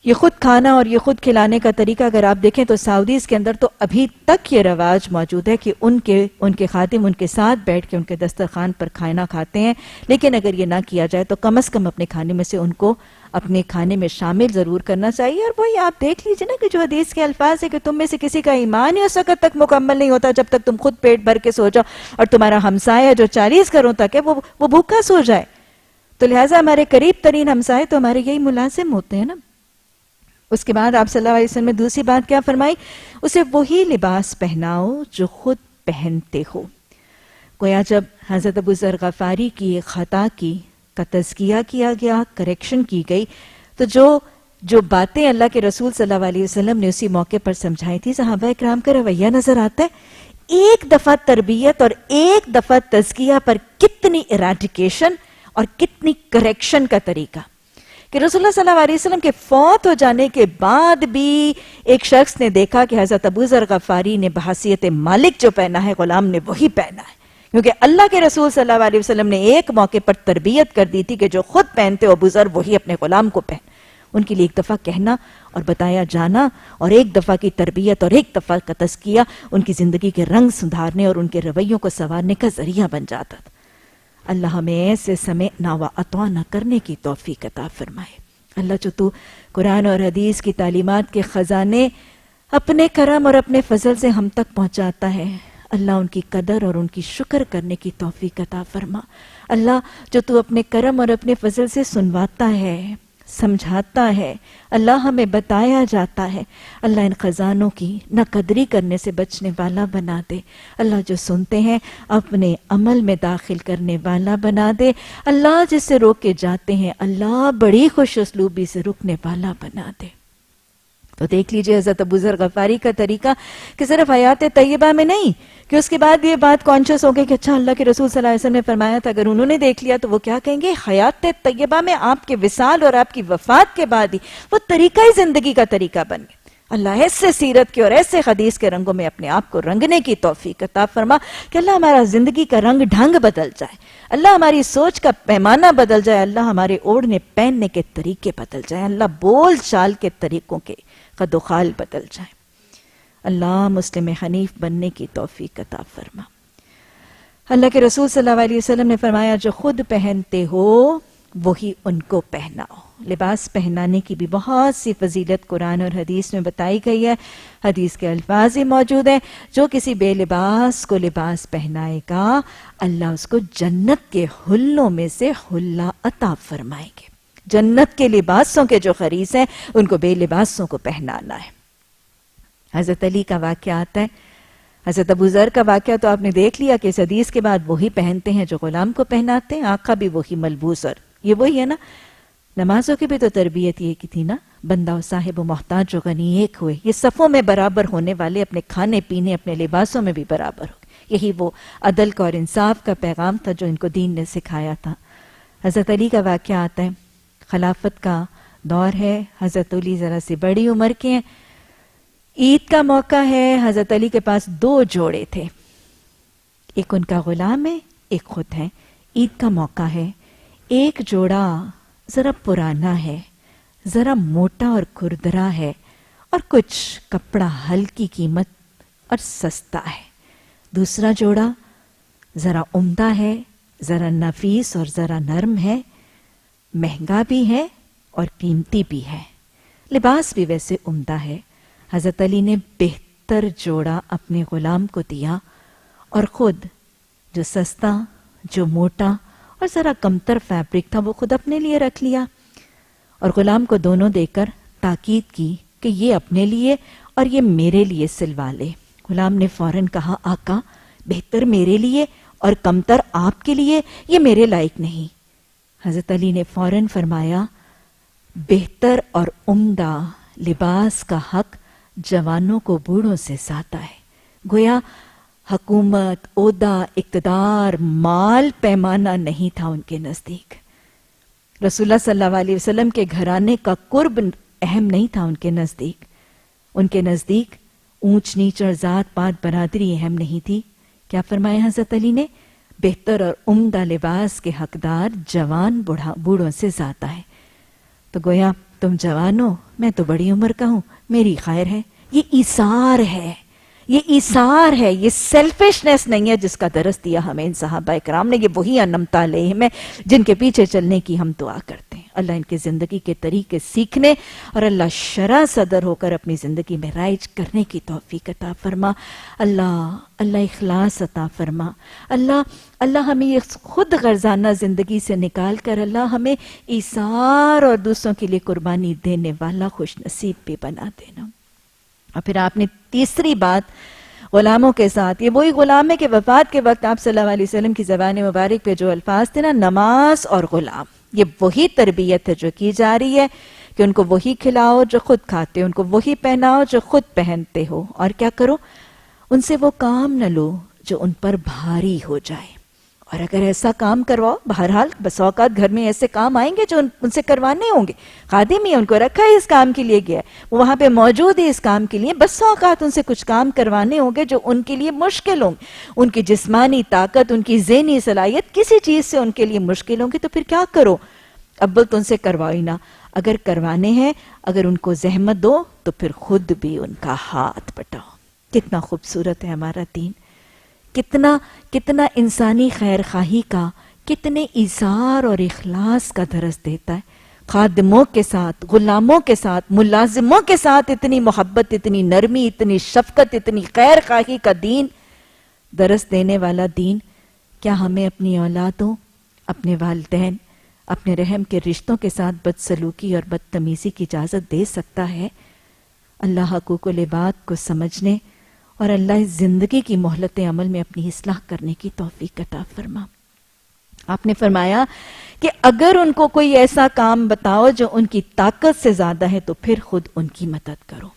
یہ خود کھانا اور یہ خود کھلانے کا طریقہ اگر آپ دیکھیں تو سعودیز کے اندر تو ابھی تک یہ رواج موجود ہے کہ ان کے خادم ان کے ساتھ بیٹھ کے ان کے دسترخوان پر کھانا کھاتے ہیں. لیکن اگر یہ نہ کیا جائے تو کم از کم اپنے کھانے میں سے ان کو اپنے کھانے میں شامل ضرور کرنا چاہیے. اور وہی آپ دیکھ لیجئے نا کہ جو حدیث کے الفاظ ہے کہ تم میں سے کسی کا ایمان ہی اس وقت تک مکمل نہیں ہوتا جب تک تم خود پیٹ بھر کے سو جاؤ اور تمہارا ہمسایہ جو 40 گھروں تک ہے وہ بھوکا سو جائے. تو لہٰذا ہمارے قریب ترین ہمسائے تو ہمارے یہی ملازم ہوتے ہیں نا. اس کے بعد آپ صلی اللہ علیہ وسلم نے دوسری بات کیا فرمائی؟ اسے وہی لباس پہناؤ جو خود پہنتے ہو. گویا جب حضرت ابو ذر غفاری کی ایک خطا کا تزکیہ کیا گیا، کریکشن کی گئی، تو جو باتیں اللہ کے رسول صلی اللہ علیہ وسلم نے اسی موقع پر سمجھائی تھی، صحابہ کرام کا رویہ نظر آتا ہے. ایک دفعہ تربیت اور ایک دفعہ تزکیہ پر کتنی ایراڈیکیشن اور کتنی کریکشن کا طریقہ کہ رسول اللہ صلی اللہ علیہ وسلم کے فوت ہو جانے کے بعد بھی ایک شخص نے دیکھا کہ حضرت ابو ذر غفاری نے بحیثیت مالک جو پہنا ہے، غلام نے وہی پہنا ہے. کیونکہ اللہ کے رسول صلی اللہ علیہ وسلم نے ایک موقع پر تربیت کر دی تھی کہ جو خود پہنتے ہو ابو ذر وہی اپنے غلام کو پہن. ان کے لیے ایک دفعہ کہنا اور بتایا جانا اور ایک دفعہ کی تربیت اور ایک دفعہ کا تزکیہ ان کی زندگی کے رنگ سدھارنے اور ان کے رویوں کو سنوارنے کا ذریعہ بن جاتا تھا. اللہ ہمیں ایسے سمعنا و اطعنا کرنے کی توفیق عطا فرمائے. اللہ جو تو قرآن اور حدیث کی تعلیمات کے خزانے اپنے کرم اور اپنے فضل سے ہم تک پہنچاتا ہے، اللہ ان کی قدر اور ان کی شکر کرنے کی توفیق عطا فرما. اللہ جو تو اپنے کرم اور اپنے فضل سے سنواتا ہے، سمجھاتا ہے، اللہ ہمیں بتایا جاتا ہے، اللہ ان خزانوں کی نہ قدری کرنے سے بچنے والا بنا دے. اللہ جو سنتے ہیں اپنے عمل میں داخل کرنے والا بنا دے. اللہ جس سے روک کے جاتے ہیں اللہ بڑی خوش اسلوبی سے رکنے والا بنا دے. تو دیکھ لیجئے حضرت ابو ذر غفاری کا طریقہ کہ صرف حیات طیبہ میں نہیں کہ اس کے بعد یہ بات کانشیس ہو گئی کہ اچھا اللہ کے رسول صلی اللہ علیہ وسلم نے فرمایا تھا، اگر انہوں نے دیکھ لیا تو وہ کیا کہیں گے؟ حیات طیبہ میں آپ کے وصال اور آپ کی وفات کے بعد ہی وہ طریقہ ہی زندگی کا طریقہ بن گیا. اللہ ایسے سیرت کے اور ایسے حدیث کے رنگوں میں اپنے آپ کو رنگنے کی توفیق عطا فرما کہ اللہ ہمارا زندگی کا رنگ ڈھنگ بدل جائے، اللہ ہماری سوچ کا پیمانہ بدل جائے، اللہ ہمارے اوڑھنے پہننے کے طریقے بدل جائے، اللہ بول چال کے طریقوں کے قد و خال بدل جائے. اللہ مسلم حنیف بننے کی توفیق عطا فرما. اللہ کے رسول صلی اللہ علیہ وسلم نے فرمایا جو خود پہنتے ہو وہی ان کو پہناؤ. لباس پہنانے کی بھی بہت سی فضیلت قرآن اور حدیث میں بتائی گئی ہے. حدیث کے الفاظ ہی موجود ہیں، جو کسی بے لباس کو لباس پہنائے گا اللہ اس کو جنت کے حلوں میں سے حلہ عطا فرمائیں گے. جنت کے لباسوں کے جو خریس ہیں ان کو بے لباسوں کو پہنانا ہے. حضرت علی کا واقعہ آتا ہے. حضرت ابو ذر کا واقعہ تو آپ نے دیکھ لیا کہ اس حدیث کے بعد وہی پہنتے ہیں جو غلام کو پہناتے ہیں, آقا بھی وہی ملبوس, اور یہ وہی ہے نا. نمازوں کی بھی تو تربیت یہ کی تھی نا, بندہ و صاحب و محتاج و غنی ایک ہوئے, یہ صفوں میں برابر ہونے والے, اپنے کھانے پینے اپنے لباسوں میں بھی برابر ہو. یہی وہ عدل کا اور انصاف کا پیغام تھا جو ان کو دین نے سکھایا تھا. حضرت علی کا واقعہ آتا ہے, خلافت کا دور ہے, حضرت علی ذرا سی بڑی عمر کے ہیں, عید کا موقع ہے, حضرت علی کے پاس 2 جوڑے تھے, ایک ان کا غلام ہے, ایک خود ہے. عید کا موقع ہے, ایک جوڑا ذرا پرانا ہے, ذرا موٹا اور کھردرا ہے, اور کچھ کپڑا ہلکی قیمت اور سستا ہے. دوسرا جوڑا ذرا عمدہ ہے, ذرا نفیس اور ذرا نرم ہے, مہنگا بھی ہے اور قیمتی بھی ہے, لباس بھی ویسے عمدہ ہے. حضرت علی نے بہتر جوڑا اپنے غلام کو دیا, اور خود جو سستا, جو موٹا اور ذرا کمتر فیبرک تھا وہ خود اپنے لیے رکھ لیا, اور غلام کو دونوں دے کر تاکید کی کہ یہ اپنے لیے اور یہ میرے لیے سلوا لے. غلام نے فوراً کہا, آقا بہتر میرے لیے اور کمتر آپ کے لیے, یہ میرے لائق نہیں. حضرت علی نے فوراً فرمایا, بہتر اور عمدہ لباس کا حق جوانوں کو بوڑھوں سے زیادہ ہے. گویا حکومت, عہدہ, اقتدار, مال پیمانہ نہیں تھا ان کے نزدیک. رسول اللہ صلی اللہ علیہ وسلم کے گھرانے کا قرب اہم نہیں تھا ان کے نزدیک. ان کے نزدیک اونچ نیچ اور ذات پات برادری اہم نہیں تھی. کیا فرمایا حضرت علی نے؟ بہتر اور عمدہ لباس کے حقدار جوان بوڑھوں سے زیادہ ہے. تو گویا تم جوان ہو, میں تو بڑی عمر کا ہوں, میری خیر ہے. یہ ایثار ہے, یہ ایثار ہے, یہ سیلفشنس نہیں ہے جس کا درس دیا ہمیں ان صحابہ اکرام نے. یہ وہی انمتا علیہم ہے جن کے پیچھے چلنے کی ہم دعا کرتے ہیں. اللہ ان کی زندگی کے طریقے سیکھنے اور اللہ شرع صدر ہو کر اپنی زندگی میں رائج کرنے کی توفیق عطا فرما. اللہ اخلاص عطا فرما. اللہ ہمیں یہ خود غرضانہ زندگی سے نکال کر اللہ ہمیں ایثار اور دوسروں کے لیے قربانی دینے والا خوش نصیب بھی بنا دینا. اور پھر آپ نے تیسری بات غلاموں کے ساتھ, یہ وہی غلام ہے کہ وفات کے وقت آپ صلی اللہ علیہ وسلم کی زبان مبارک پہ جو الفاظ تھے نا, نماز اور غلام, یہ وہی تربیت ہے جو کی جا رہی ہے کہ ان کو وہی کھلاؤ جو خود کھاتے ہو, ان کو وہی پہناؤ جو خود پہنتے ہو, اور کیا کرو, ان سے وہ کام نہ لو جو ان پر بھاری ہو جائے. اور اگر ایسا کام کرواؤ, بہرحال بس اوقات گھر میں ایسے کام آئیں گے جو ان سے کروانے ہوں گے. خادم ہی ان کو رکھا ہے, اس کام کے لیے گیا ہے, وہ وہاں پہ موجود ہے اس کام کے لیے, بس اوقات ان سے کچھ کام کروانے ہوں گے جو ان کے لیے مشکل ہوں گے. ان کی جسمانی طاقت, ان کی ذہنی صلاحیت کسی چیز سے ان کے لیے مشکل ہوں گی. تو پھر کیا کرو, ابل تو ان سے کرواؤ ہی نہ. اگر کروانے ہیں, اگر ان کو زحمت دو تو پھر خود بھی ان کا ہاتھ بٹاؤ. کتنا خوبصورت ہے ہمارا دین, کتنا انسانی خیر خواہی کا, کتنے ایثار اور اخلاص کا درس دیتا ہے. خادموں کے ساتھ, غلاموں کے ساتھ, ملازموں کے ساتھ اتنی محبت, اتنی نرمی, اتنی شفقت, اتنی خیر خواہی کا دین, درس دینے والا دین. کیا ہمیں اپنی اولادوں, اپنے والدین, اپنے رحم کے رشتوں کے ساتھ بدسلوکی اور بدتمیزی کی اجازت دے سکتا ہے؟ اللہ حقوق العباد کو سمجھنے اور اللہ اس زندگی کی مہلت عمل میں اپنی اصلاح کرنے کی توفیق عطا فرما. آپ نے فرمایا کہ اگر ان کو کوئی ایسا کام بتاؤ جو ان کی طاقت سے زیادہ ہے تو پھر خود ان کی مدد کرو.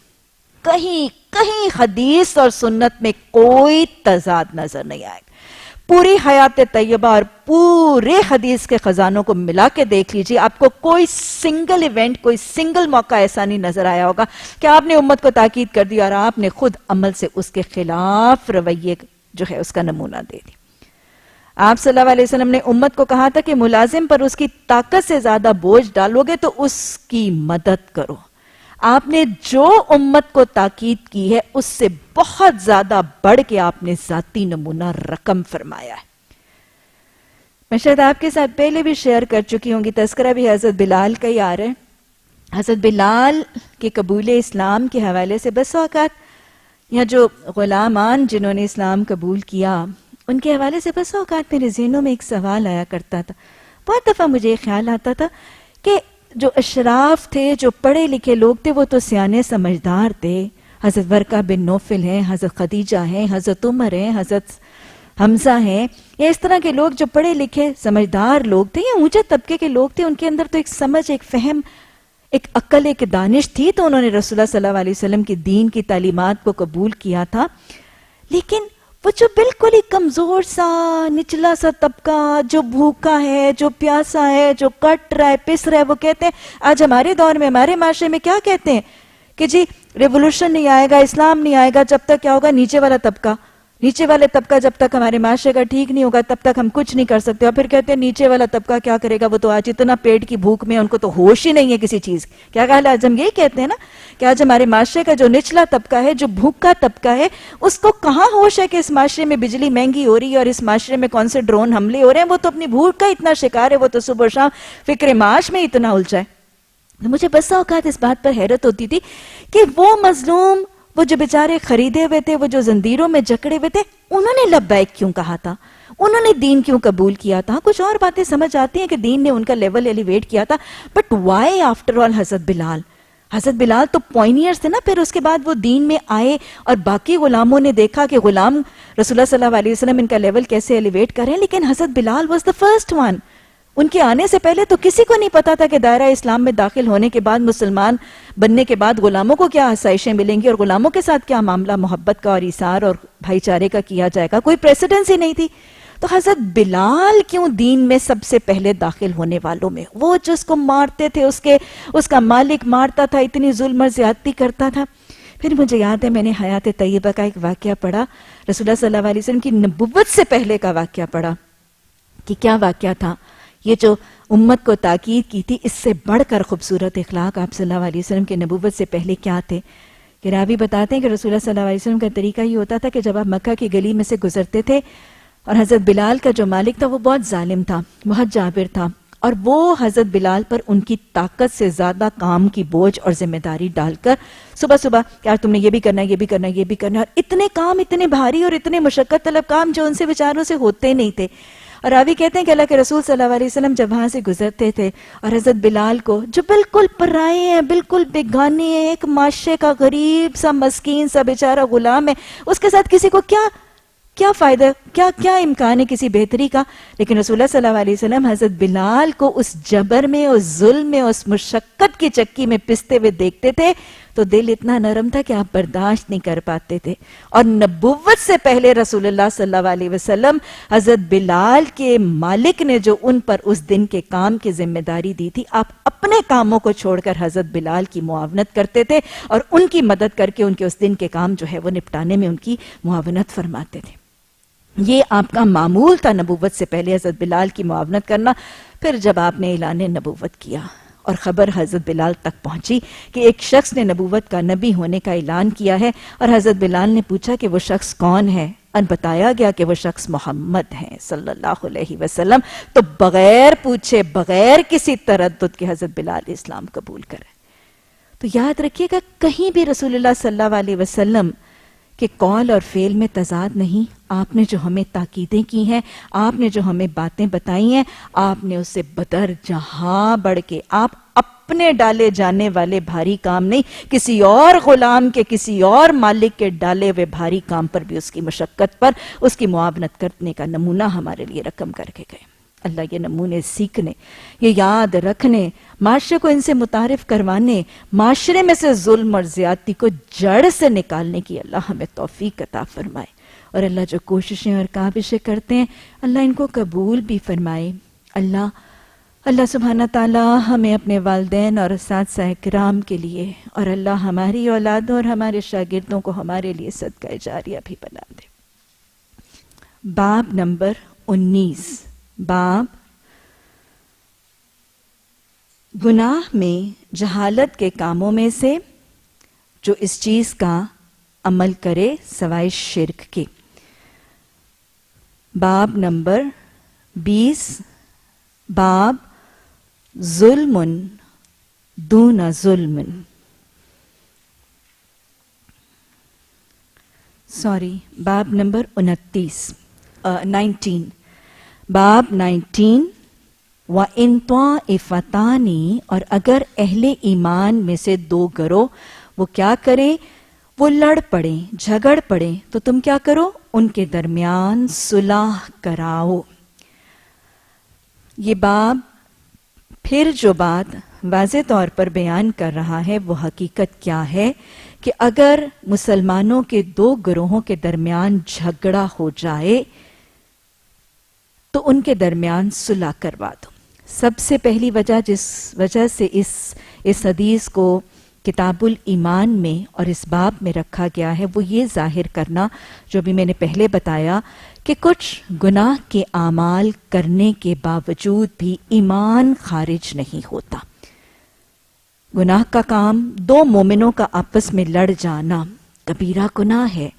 کہیں حدیث اور سنت میں کوئی تضاد نظر نہیں آئے. پوری حیات طیبہ اور پورے حدیث کے خزانوں کو ملا کے دیکھ لیجیے, آپ کو کوئی سنگل ایونٹ, کوئی سنگل موقع ایسا نہیں نظر آیا ہوگا کہ آپ نے امت کو تاکید کر دی اور آپ نے خود عمل سے اس کے خلاف رویے جو ہے اس کا نمونہ دے دی. آپ صلی اللہ علیہ وسلم نے امت کو کہا تھا کہ ملازم پر اس کی طاقت سے زیادہ بوجھ ڈالو گے تو اس کی مدد کرو. آپ نے جو امت کو تاکید کی ہے اس سے بہت زیادہ بڑھ کے آپ نے ذاتی نمونہ رقم فرمایا ہے. میں شاید آپ کے ساتھ پہلے بھی شیئر کر چکی ہوں گی, تذکرہ بھی حضرت بلال کا ہی آ رہا ہے. حضرت بلال کے قبول اسلام کے حوالے سے بس اوقات یا جو غلامان جنہوں نے اسلام قبول کیا ان کے حوالے سے بس اوقات میرے ذہنوں میں ایک سوال آیا کرتا تھا. بہت دفعہ مجھے خیال آتا تھا کہ جو اشراف تھے, جو پڑھے لکھے لوگ تھے, وہ تو سیانے سمجھدار تھے, حضرت ورقہ بن نوفل ہیں، حضرت خدیجہ ہیں، حضرت عمر ہیں، حضرت حمزہ ہیں، یا اس طرح کے لوگ جو پڑھے لکھے سمجھدار لوگ تھے یا اونچے طبقے کے لوگ تھے، ان کے اندر تو ایک سمجھ، ایک فہم، ایک عقل، ایک دانش تھی، تو انہوں نے رسول اللہ صلی اللہ علیہ وسلم کی دین کی تعلیمات کو قبول کیا تھا. لیکن وہ جو بالکل ہی کمزور سا نچلا سا طبقہ، جو بھوکا ہے، جو پیاسا ہے، جو کٹ رہا ہے، پس رہا ہے، وہ کہتے ہیں آج ہمارے دور میں، ہمارے معاشرے میں کیا کہتے ہیں کہ جی ریولوشن نہیں آئے گا، اسلام نہیں آئے گا جب تک کیا ہوگا، نیچے والا طبقہ، نیچے والے طبقہ جب تک ہمارے معاشرے کا ٹھیک نہیں ہوگا تب تک ہم کچھ نہیں کر سکتے. اور پھر کہتے ہیں نیچے والا طبقہ کیا کرے گا، وہ تو آج اتنا پیٹ کی بھوک میں ان کو تو ہوش ہی نہیں ہے کسی چیز. کیا کہا ہے؟ آج ہم یہی کہتے ہیں نا کہ آج ہمارے معاشرے کا جو نچلا طبقہ ہے، جو بھوکا طبقہ ہے، اس کو کہاں ہوش ہے کہ اس معاشرے میں بجلی مہنگی ہو رہی ہے اور اس معاشرے میں کون سے ڈرون حملے ہو رہے ہیں. وہ تو اپنی بھوک کا اتنا شکار ہے، وہ تو صبح و شام فکر معاش میں اتنا الجھا ہے. مجھے بسا اوقات اس بات پر حیرت ہوتی تھی کہ وہ مظلوم، وہ جو بیچارے خریدے ہوئے تھے، وہ جو زنجیروں میں جکڑے ہوئے تھے، انہوں نے لبیک کیوں کہا تھا، انہوں نے دین کیوں قبول کیا تھا. کچھ اور باتیں سمجھ آتی ہیں کہ دین نے ان کا لیول ایلیویٹ کیا تھا، بٹ وائی آفٹر آل حضرت بلال تو پوائنیئرز تھے نا. پھر اس کے بعد وہ دین میں آئے اور باقی غلاموں نے دیکھا کہ غلام رسول اللہ صلی اللہ علیہ وسلم ان کا لیول کیسے ایلیویٹ کر رہے ہیں، لیکن حضرت بلال واز دا فرسٹ ون. ان کے آنے سے پہلے تو کسی کو نہیں پتا تھا کہ دائرہ اسلام میں داخل ہونے کے بعد، مسلمان بننے کے بعد غلاموں کو کیا آسائشیں ملیں گی اور غلاموں کے ساتھ کیا معاملہ محبت کا اور ایثار اور بھائی چارے کا کیا جائے گا. کوئی پریسیڈنس ہی نہیں تھی. تو حضرت بلال کیوں دین میں سب سے پہلے داخل ہونے والوں میں؟ وہ جس کو مارتے تھے، اس کا مالک مارتا تھا، اتنی ظلم اور زیادتی کرتا تھا. پھر مجھے یاد ہے میں نے حیات طیبہ کا ایک واقعہ پڑھا، رسول اللہ صلی اللہ علیہ وسلم کی نبوت سے پہلے کا واقعہ پڑھا. کہ کیا واقعہ تھا؟ یہ جو امت کو تاکید کی تھی، اس سے بڑھ کر خوبصورت اخلاق آپ صلی اللہ علیہ وسلم کے نبوت سے پہلے کیا تھے. کہ راوی بتاتے ہیں کہ رسول اللہ صلی اللہ علیہ وسلم کا طریقہ یہ ہوتا تھا کہ جب آپ مکہ کی گلی میں سے گزرتے تھے اور حضرت بلال کا جو مالک تھا وہ بہت ظالم تھا، بہت جابر تھا، اور وہ حضرت بلال پر ان کی طاقت سے زیادہ کام کی بوجھ اور ذمہ داری ڈال کر صبح صبح کہ تم نے یہ بھی کرنا ہے، یہ بھی کرنا ہے، یہ بھی کرنا ہے، اور اتنے کام، اتنے بھاری اور اتنے مشقت طلب کام جو ان سے بیچاروں سے ہوتے نہیں تھے. اور راوی کہتے ہیں کہ اللہ کے رسول صلی اللہ علیہ وسلم جب وہاں سے گزرتے تھے اور حضرت بلال کو، جو بالکل پرائے ہیں، بالکل بیگانے ہیں، ایک معاشرے کا غریب سا مسکین سا بیچارہ غلام ہے، اس کے ساتھ کسی کو کیا فائدہ، کیا امکان ہے کسی بہتری کا. لیکن رسول اللہ صلی اللہ علیہ وسلم حضرت بلال کو اس جبر میں، اس ظلم میں، اس مشقت کی چکی میں پستے ہوئے دیکھتے تھے تو دل اتنا نرم تھا کہ آپ برداشت نہیں کر پاتے تھے. اور نبوت سے پہلے رسول اللہ صلی اللہ علیہ وسلم حضرت بلال کے مالک نے جو ان پر اس دن کے کام کی ذمہ داری دی تھی، آپ اپنے کاموں کو چھوڑ کر حضرت بلال کی معاونت کرتے تھے اور ان کی مدد کر کے ان کے اس دن کے کام جو ہے وہ نپٹانے میں ان کی معاونت فرماتے تھے. یہ آپ کا معمول تھا نبوت سے پہلے حضرت بلال کی معاونت کرنا. پھر جب آپ نے اعلان نبوت کیا اور خبر حضرت بلال تک پہنچی کہ ایک شخص نے نبوت کا نبی ہونے کا اعلان کیا ہے، اور حضرت بلال نے پوچھا کہ وہ شخص کون ہے، اور بتایا گیا کہ وہ شخص محمد ہیں صلی اللہ علیہ وسلم، تو بغیر پوچھے، بغیر کسی تردد کے حضرت بلال اسلام قبول کرے. تو یاد رکھیے گا، کہیں بھی رسول اللہ صلی اللہ علیہ وسلم کہ قول اور فعل میں تضاد نہیں. آپ نے جو ہمیں تاکیدیں کی ہیں، آپ نے جو ہمیں باتیں بتائی ہیں، آپ نے اس سے بدر جہاں بڑھ کے، آپ اپنے ڈالے جانے والے بھاری کام نہیں، کسی اور غلام کے، کسی اور مالک کے ڈالے ہوئے بھاری کام پر بھی اس کی مشقت پر اس کی معاونت کرنے کا نمونہ ہمارے لیے رقم کر کے گئے. اللہ یہ نمونے سیکھنے، یہ یاد رکھنے، معاشرے کو ان سے متعارف کروانے، معاشرے میں سے ظلم اور زیادتی کو جڑ سے نکالنے کی اللہ ہمیں توفیق عطا فرمائے. اور اللہ جو کوششیں اور کاوشیں کرتے ہیں، اللہ ان کو قبول بھی فرمائے. اللہ سبحانہ تعالی ہمیں اپنے والدین اور اساتذہ کرام کے لیے، اور اللہ ہماری اولادوں اور ہمارے شاگردوں کو ہمارے لیے صدقہ جاریہ بھی بنا دے. باب نمبر 19، باب گناہ میں جہالت کے کاموں میں سے جو اس چیز کا عمل کرے سوائے شرک کے. باب نمبر 20، باب ظلم دون ظلم. باب نمبر 19، باب 19، وَإِن طَائِفَتَانِ، اور اگر اہل ایمان میں سے دو گروہ وہ کیا کریں، وہ لڑ پڑیں، جھگڑ پڑیں تو تم کیا کرو؟ ان کے درمیان صلح کراؤ۔ یہ باب پھر جو بات واضح طور پر بیان کر رہا ہے وہ حقیقت کیا ہے کہ اگر مسلمانوں کے دو گروہوں کے درمیان جھگڑا ہو جائے تو ان کے درمیان صلح کروا دو۔ سب سے پہلی وجہ جس وجہ سے اس حدیث کو کتاب الایمان میں اور اس باب میں رکھا گیا ہے وہ یہ ظاہر کرنا جو بھی میں نے پہلے بتایا کہ کچھ گناہ کے اعمال کرنے کے باوجود بھی ایمان خارج نہیں ہوتا۔ گناہ کا کام، دو مومنوں کا آپس میں لڑ جانا کبیرہ گناہ ہے۔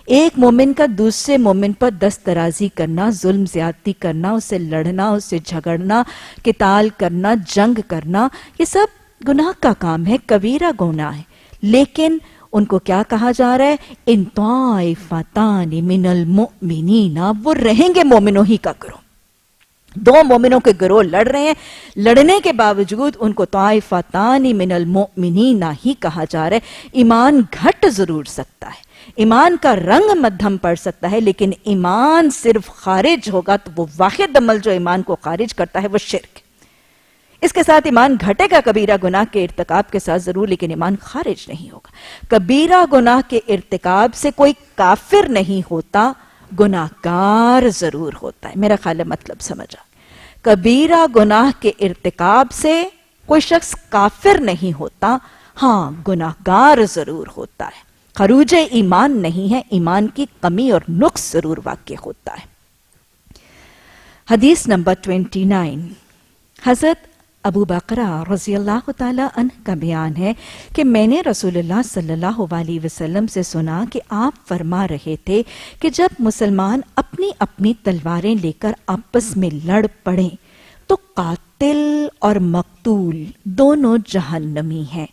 ایک مومن کا دوسرے مومن پر دست درازی کرنا، ظلم زیادتی کرنا، اسے لڑنا، اسے جھگڑنا، قتال کرنا، جنگ کرنا، یہ سب گناہ کا کام ہے، کبیرہ گناہ ہے۔ لیکن ان کو کیا کہا جا رہا ہے؟ ان طائفتان من المؤمنین، وہ رہیں گے مومنوں ہی کا گروہ۔ دو مومنوں کے گروہ لڑ رہے ہیں، لڑنے کے باوجود ان کو طائفتان من المؤمنین ہی کہا جا رہا ہے۔ ایمان گھٹ ضرور سکتا ہے، ایمان کا رنگ مدھم پڑ سکتا ہے، لیکن ایمان صرف خارج ہوگا تو وہ واحد عمل جو ایمان کو خارج کرتا ہے وہ شرک ہے۔ اس کے ساتھ ایمان گھٹے گا کبیرہ گناہ کے ارتکاب کے ساتھ ضرور، لیکن ایمان خارج نہیں ہوگا۔ کبیرہ گناہ کے ارتکاب سے کوئی کافر نہیں ہوتا، گناہگار ضرور ہوتا ہے۔ میرا خیال ہے مطلب سمجھا۔ کبیرہ گناہ کے ارتکاب سے کوئی شخص کافر نہیں ہوتا، ہاں گناہگار ضرور ہوتا ہے۔ خروج ایمان نہیں ہے، ایمان کی کمی اور نقص ضرور واقع ہوتا ہے۔ حدیث نمبر 29، حضرت ابو بکرہ رضی اللہ تعالی عنہ کا بیان ہے کہ میں نے رسول اللہ صلی اللہ علیہ وسلم سے سنا کہ آپ فرما رہے تھے کہ جب مسلمان اپنی اپنی تلواریں لے کر آپس میں لڑ پڑیں تو قاتل اور مقتول دونوں جہنمی ہیں۔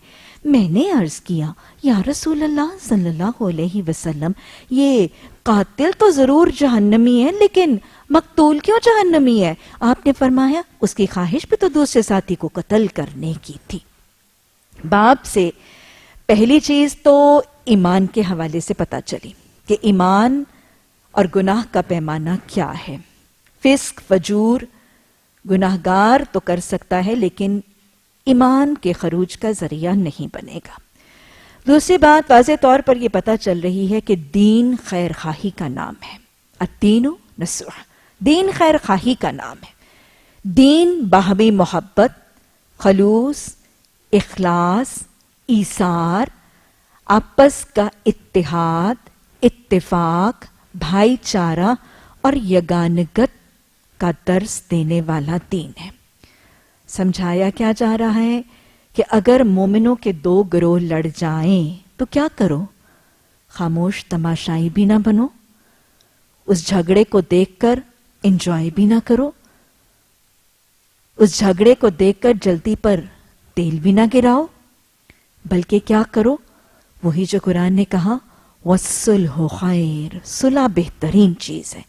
میں نے عرض کیا یا رسول اللہ صلی اللہ علیہ وسلم، یہ قاتل تو ضرور جہنمی ہے لیکن مقتول کیوں جہنمی ہے؟ آپ نے فرمایا اس کی خواہش بھی تو دوسرے ساتھی کو قتل کرنے کی تھی۔ باب سے پہلی چیز تو ایمان کے حوالے سے پتہ چلی کہ ایمان اور گناہ کا پیمانہ کیا ہے۔ فسق، فجور، گناہگار تو کر سکتا ہے لیکن ایمان کے خروج کا ذریعہ نہیں بنے گا۔ دوسری بات واضح طور پر یہ پتہ چل رہی ہے کہ دین خیر خواہی کا نام ہے۔ الدین نصوح، دین خیر خواہی کا نام ہے۔ دین باہمی محبت، خلوص، اخلاص، ایثار، آپس کا اتحاد، اتفاق، بھائی چارہ اور یگانگت کا درس دینے والا دین ہے۔ سمجھایا کیا جا رہا ہے کہ اگر مومنوں کے دو گروہ لڑ جائیں تو کیا کرو؟ خاموش تماشائی بھی نہ بنو، اس جھگڑے کو دیکھ کر انجوائے بھی نہ کرو، اس جھگڑے کو دیکھ کر جلدی پر تیل بھی نہ گراؤ، بلکہ کیا کرو؟ وہی جو قرآن نے کہا وَالصُّلْحُ خَيْرٌ، صلح بہترین چیز ہے۔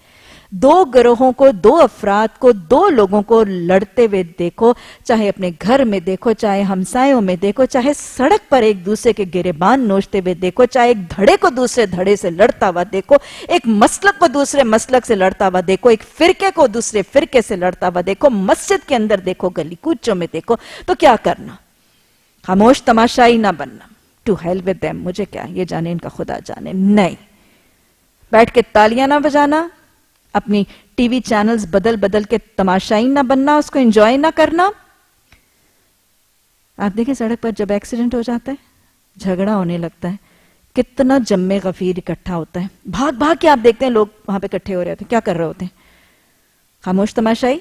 دو گروہوں کو، دو افراد کو، دو لوگوں کو لڑتے ہوئے دیکھو، چاہے اپنے گھر میں دیکھو، چاہے ہمسایوں میں دیکھو، چاہے سڑک پر ایک دوسرے کے گریبان نوچتے ہوئے دیکھو، چاہے ایک دھڑے کو دوسرے دھڑے سے لڑتا ہوا دیکھو، ایک مسلک کو دوسرے مسلک سے لڑتا ہوا دیکھو، ایک فرقے کو دوسرے فرقے سے لڑتا ہوا دیکھو، مسجد کے اندر دیکھو، گلی کوچوں میں دیکھو، تو کیا کرنا؟ خاموش تماشائی نہ بننا۔ ٹو ہیل ود دیم، مجھے کیا، یہ جانے ان کا خدا جانے، نہیں۔ بیٹھ کے تالیاں نہ بجانا، اپنی ٹی وی چینلز بدل بدل کے تماشائی نہ بننا، اس کو انجوائے نہ کرنا۔ آپ دیکھیں سڑک پر جب ایکسیڈنٹ ہو جاتا ہے، جھگڑا ہونے لگتا ہے، کتنا جمع غفیر اکٹھا ہوتا ہے، بھاگ بھاگ کے آپ دیکھتے ہیں لوگ وہاں پہ اکٹھے ہو رہے ہوتے ہیں، کیا کر رہے ہوتے ہیں؟ خاموش تماشائی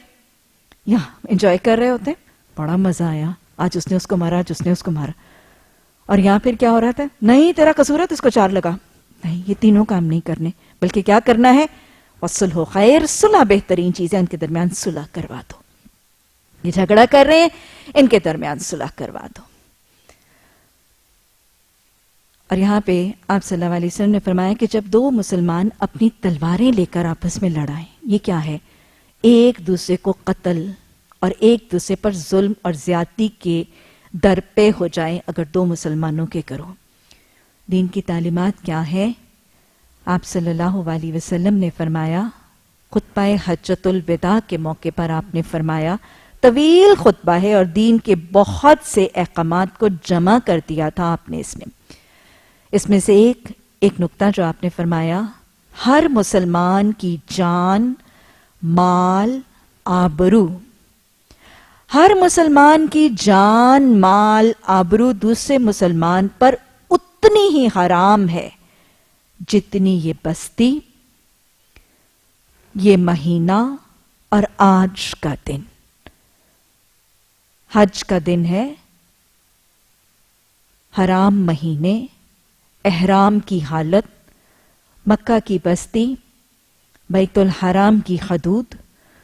یا انجوائے کر رہے ہوتے ہیں، بڑا مزہ آیا، آج اس نے اس کو مارا، آج اس نے اس کو مارا۔ اور یہاں پھر کیا ہو رہا تھا؟ نہیں تیرا قصور ہے تو اس کو چار لگا۔ نہیں، یہ تینوں کام نہیں کرنے، بلکہ کیا کرنا ہے؟ وَالصُّلْحُ خَيْرٌ، صلح بہترین چیز ہے، ان کے درمیان صلح کروا دو۔ یہ جھگڑا کر رہے ہیں، ان کے درمیان صلح کروا دو۔ اور یہاں پہ آپ صلی اللہ علیہ وسلم نے فرمایا کہ جب دو مسلمان اپنی تلواریں لے کر آپس میں لڑائیں، یہ کیا ہے؟ ایک دوسرے کو قتل اور ایک دوسرے پر ظلم اور زیادتی کے در پہ ہو جائیں اگر دو مسلمانوں کے گروہ، دین کی تعلیمات کیا ہے؟ آپ صلی اللہ علیہ وسلم نے فرمایا، خطبہ حجۃ الوداع کے موقع پر آپ نے فرمایا، طویل خطبہ ہے اور دین کے بہت سے احکامات کو جمع کر دیا تھا آپ نے اس میں سے ایک نقطہ جو آپ نے فرمایا، ہر مسلمان کی جان، مال، آبرو، ہر مسلمان کی جان، مال، آبرو دوسرے مسلمان پر اتنی ہی حرام ہے جتنی یہ بستی، یہ مہینہ اور آج کا دن۔ حج کا دن ہے، حرام مہینے، احرام کی حالت، مکہ کی بستی، بیت الحرام کی حدود،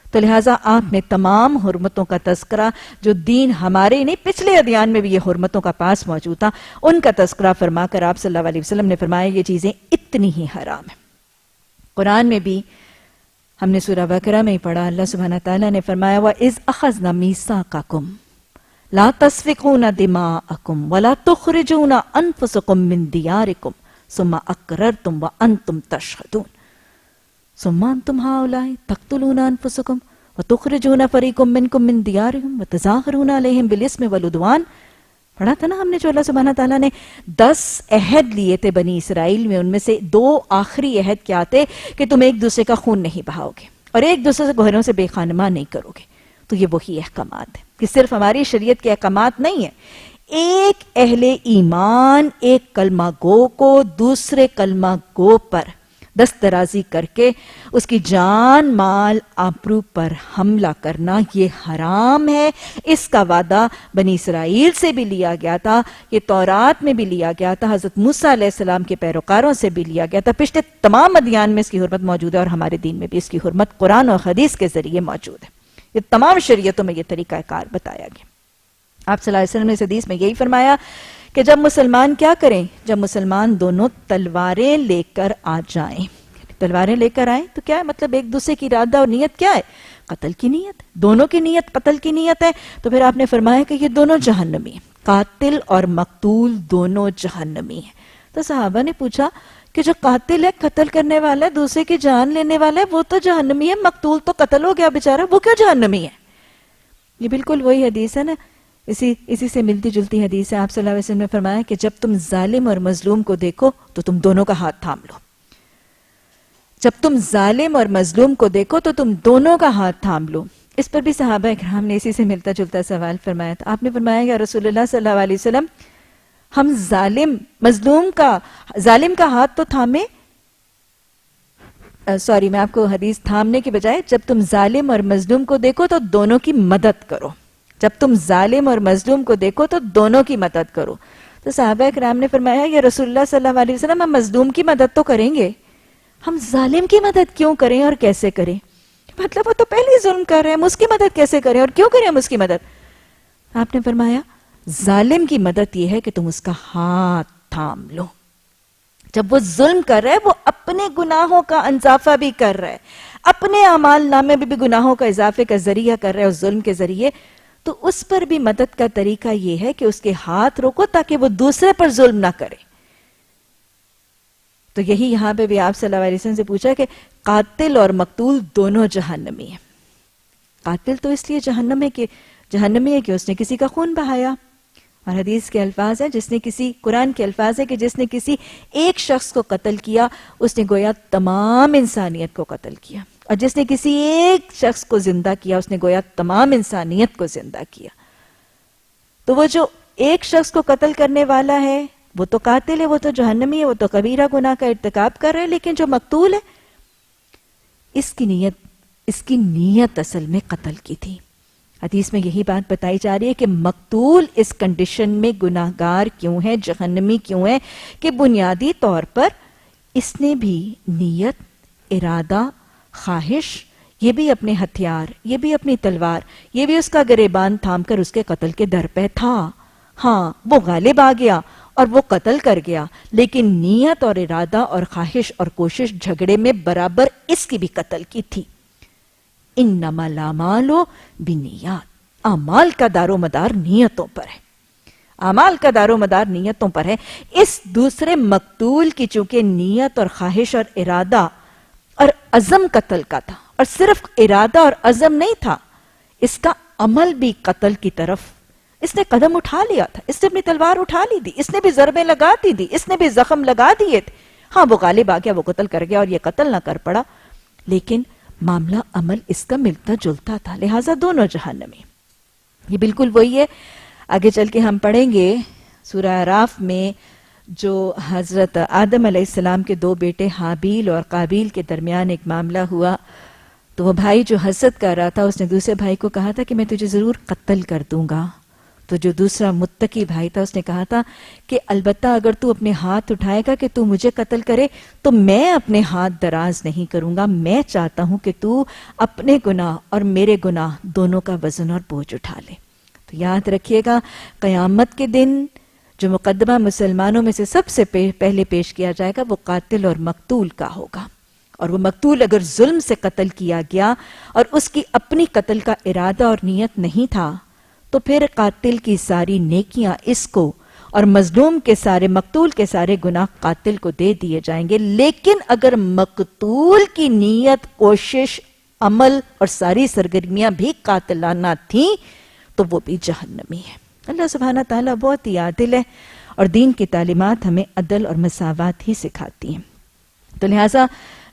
تو لہٰذا آپ نے تمام حرمتوں کا تذکرہ، جو دین ہمارے نہیں پچھلے ادیان میں بھی یہ حرمتوں کا پاس موجود تھا، ان کا تذکرہ فرما کر آپ صلی اللہ علیہ وسلم نے فرمایا یہ چیزیں اتنی ہی حرام ہیں۔ قرآن میں بھی ہم نے سورہ بقرہ میں ہی پڑھا، اللہ سبحانہ تعالیٰ نے فرمایا وَإِذْ أَخَذْنَا مِيثَاقَكُمْ لَا تَسْفِكُونَ دِمَاءَكُمْ وَلَا تُخْرِجُونَ أَنفُسَكُمْ مِنْ دِيَارِكُمْ ثُمَّ أَقْرَرْتُمْ وَأَنْتُمْ تَشْهَدُونَ ثُمَّ أَنْتُمْ هَؤُلَاءِ تَقْتُلُونَ أَنفُسَكُمْ وَتُخْرِجُونَ فَرِيقًا مِّنْكُمْ مِنْ دِيَارِهِمْ وَتَظَاهِرُونَ عَلَيْهِمْ بِالْإِثْمِ وَالْعُدْوَانِ۔ پڑھا تھا نا ہم نے جو اللہ سبحانہ تعالیٰ نے 10 عہد لیے تھے بنی اسرائیل میں، ان میں سے 2 آخری عہد کیا تھے کہ تم ایک دوسرے کا خون نہیں بہاؤ گے اور ایک دوسرے سے گھروں سے بے خانماں نہیں کرو گے۔ تو یہ وہی احکامات ہیں کہ صرف ہماری شریعت کے احکامات نہیں ہیں، ایک اہل ایمان ایک کلمہ گو کو دوسرے کلمہ گو پر دست درازی کر کے اس کی جان، مال، آبرو پر حملہ کرنا یہ حرام ہے۔ اس کا وعدہ بنی اسرائیل سے بھی لیا گیا تھا، یہ تورات میں بھی لیا گیا تھا، حضرت موسیٰ علیہ السلام کے پیروکاروں سے بھی لیا گیا تھا، پچھلے تمام ادیان میں اس کی حرمت موجود ہے اور ہمارے دین میں بھی اس کی حرمت قرآن اور حدیث کے ذریعے موجود ہے۔ یہ تمام شریعتوں میں یہ طریقہ کار بتایا گیا۔ آپ صلی اللہ علیہ وسلم نے اس حدیث میں یہی فرمایا کہ جب مسلمان کیا کریں، جب مسلمان دونوں تلواریں لے کر آ جائیں، تلواریں لے کر آئیں تو کیا ہے مطلب ایک دوسرے کی ارادہ اور نیت کیا ہے؟ قتل کی نیت، دونوں کی نیت قتل کی نیت ہے، تو پھر آپ نے فرمایا کہ یہ دونوں جہنمی ہیں، قاتل اور مقتول دونوں جہنمی ہیں۔ تو صحابہ نے پوچھا کہ جو قاتل ہے، قتل کرنے والا ہے، دوسرے کی جان لینے والا ہے، وہ تو جہنمی ہے، مقتول تو قتل ہو گیا بیچارہ، وہ کیوں جہنمی ہے؟ یہ بالکل وہی حدیث ہے نا، اسی سے ملتی جلتی حدیث ہے۔ آپ صلی اللہ علیہ وسلم نے فرمایا کہ جب تم ظالم اور مظلوم کو دیکھو تو تم دونوں کا ہاتھ تھام لو، جب تم ظالم اور مظلوم کو دیکھو تو تم دونوں کا ہاتھ تھام لو۔ اس پر بھی صحابہ اکرام نے اسی سے ملتا جلتا سوال فرمایا تھا۔ آپ نے فرمایا یا رسول اللہ صلی اللہ علیہ وسلم، ہم ظالم کا ہاتھ تو تھامے، میں آپ کو حدیث تھامنے کے بجائے جب تم ظالم اور مظلوم کو دیکھو تو دونوں کی مدد کرو، جب تم ظالم اور مظلوم کو دیکھو تو دونوں کی مدد کرو۔ تو صحابہ اکرام نے فرمایا یا رسول اللہ صلی اللہ علیہ وسلم، ہم مظلوم کی مدد تو کریں گے، ہم ظالم کی مدد کیوں کریں اور کیسے کریں؟ مطلب وہ تو پہلے ہی ظلم کر رہے ہیں، ہم اس کی مدد کیسے کریں اور کیوں کریں ہم اس کی مدد؟ آپ نے فرمایا ظالم کی مدد یہ ہے کہ تم اس کا ہاتھ تھام لو۔ جب وہ ظلم کر رہا ہے، وہ اپنے گناہوں کا اضافہ بھی کر رہا ہے، اپنے اعمال نامے میں بھی گناہوں کا اضافے کا ذریعہ کر رہا ہے اس ظلم کے ذریعے، تو اس پر بھی مدد کا طریقہ یہ ہے کہ اس کے ہاتھ روکو تاکہ وہ دوسرے پر ظلم نہ کرے۔ تو یہی یہاں پہ بھی آپ صلی اللہ علیہ وسلم سے پوچھا کہ قاتل اور مقتول دونوں جہنمی ہیں۔ قاتل تو اس لیے جہنمی ہے کہ اس نے کسی کا خون بہایا، اور حدیث کے الفاظ ہیں قرآن کے الفاظ ہے کہ جس نے کسی ایک شخص کو قتل کیا اس نے گویا تمام انسانیت کو قتل کیا، اور جس نے کسی ایک شخص کو زندہ کیا اس نے گویا تمام انسانیت کو زندہ کیا۔ تو وہ جو ایک شخص کو قتل کرنے والا ہے وہ تو قاتل ہے، وہ تو جہنمی ہے، وہ تو کبیرہ گناہ کا ارتکاب کر رہے ہیں، لیکن جو مقتول ہے اس کی نیت اصل میں قتل کی تھی۔ حدیث میں یہی بات بتائی جا رہی ہے کہ مقتول اس کنڈیشن میں گناہگار کیوں ہے، جہنمی کیوں ہے، کہ بنیادی طور پر اس نے بھی نیت، ارادہ، خواہش، یہ بھی اپنے ہتھیار، یہ بھی اپنی تلوار، یہ بھی اس کا گریبان تھام کر اس کے قتل کے در پہ تھا۔ ہاں وہ غالب آ گیا اور وہ قتل کر گیا، لیکن نیت اور ارادہ اور خواہش اور کوشش جھگڑے میں برابر اس کی بھی قتل کی تھی۔ انما الاعمال بالنیات، اعمال کا دار و مدار نیتوں پر ہے۔ اعمال کا دار و مدار نیتوں پر ہے. اس دوسرے مقتول کی چونکہ نیت اور خواہش اور ارادہ اور عزم قتل کا تھا، اور صرف ارادہ اور عزم نہیں تھا، اس کا عمل بھی قتل کی طرف. اس نے قدم اٹھا لیا تھا، اس نے اپنی تلوار اٹھا لی تھی، اس نے بھی ضربیں لگا دی، اس نے بھی زخم لگا دیے تھے. ہاں وہ غالب آ گیا، وہ قتل کر گیا اور یہ قتل نہ کر پڑا، لیکن معاملہ عمل اس کا ملتا جلتا تھا، لہٰذا دونوں جہنمی. یہ بالکل وہی ہے. آگے چل کے ہم پڑھیں گے سورہ اعراف میں جو حضرت آدم علیہ السلام کے دو بیٹے حابیل اور قابیل کے درمیان ایک معاملہ ہوا. تو وہ بھائی جو حسد کر رہا تھا اس نے دوسرے بھائی کو کہا تھا کہ میں تجھے ضرور قتل کر دوں گا. تو جو دوسرا متقی بھائی تھا اس نے کہا تھا کہ البتہ اگر تو اپنے ہاتھ اٹھائے گا کہ تو مجھے قتل کرے تو میں اپنے ہاتھ دراز نہیں کروں گا. میں چاہتا ہوں کہ تو اپنے گناہ اور میرے گناہ دونوں کا وزن اور بوجھ اٹھا لے. تو یاد رکھیے گا قیامت کے دن جو مقدمہ مسلمانوں میں سے سب سے پہلے پیش کیا جائے گا وہ قاتل اور مقتول کا ہوگا. اور وہ مقتول اگر ظلم سے قتل کیا گیا اور اس کی اپنی قتل کا ارادہ اور نیت نہیں تھا تو پھر قاتل کی ساری نیکیاں اس کو اور مظلوم کے سارے مقتول کے سارے گناہ قاتل کو دے دیے جائیں گے. لیکن اگر مقتول کی نیت، کوشش، عمل اور ساری سرگرمیاں بھی قاتلانہ تھیں تو وہ بھی جہنمی ہے. اللہ سبحانہ تعالیٰ بہت ہی عادل ہے اور دین کی تعلیمات ہمیں عدل اور مساوات ہی سکھاتی ہیں. تو لہٰذا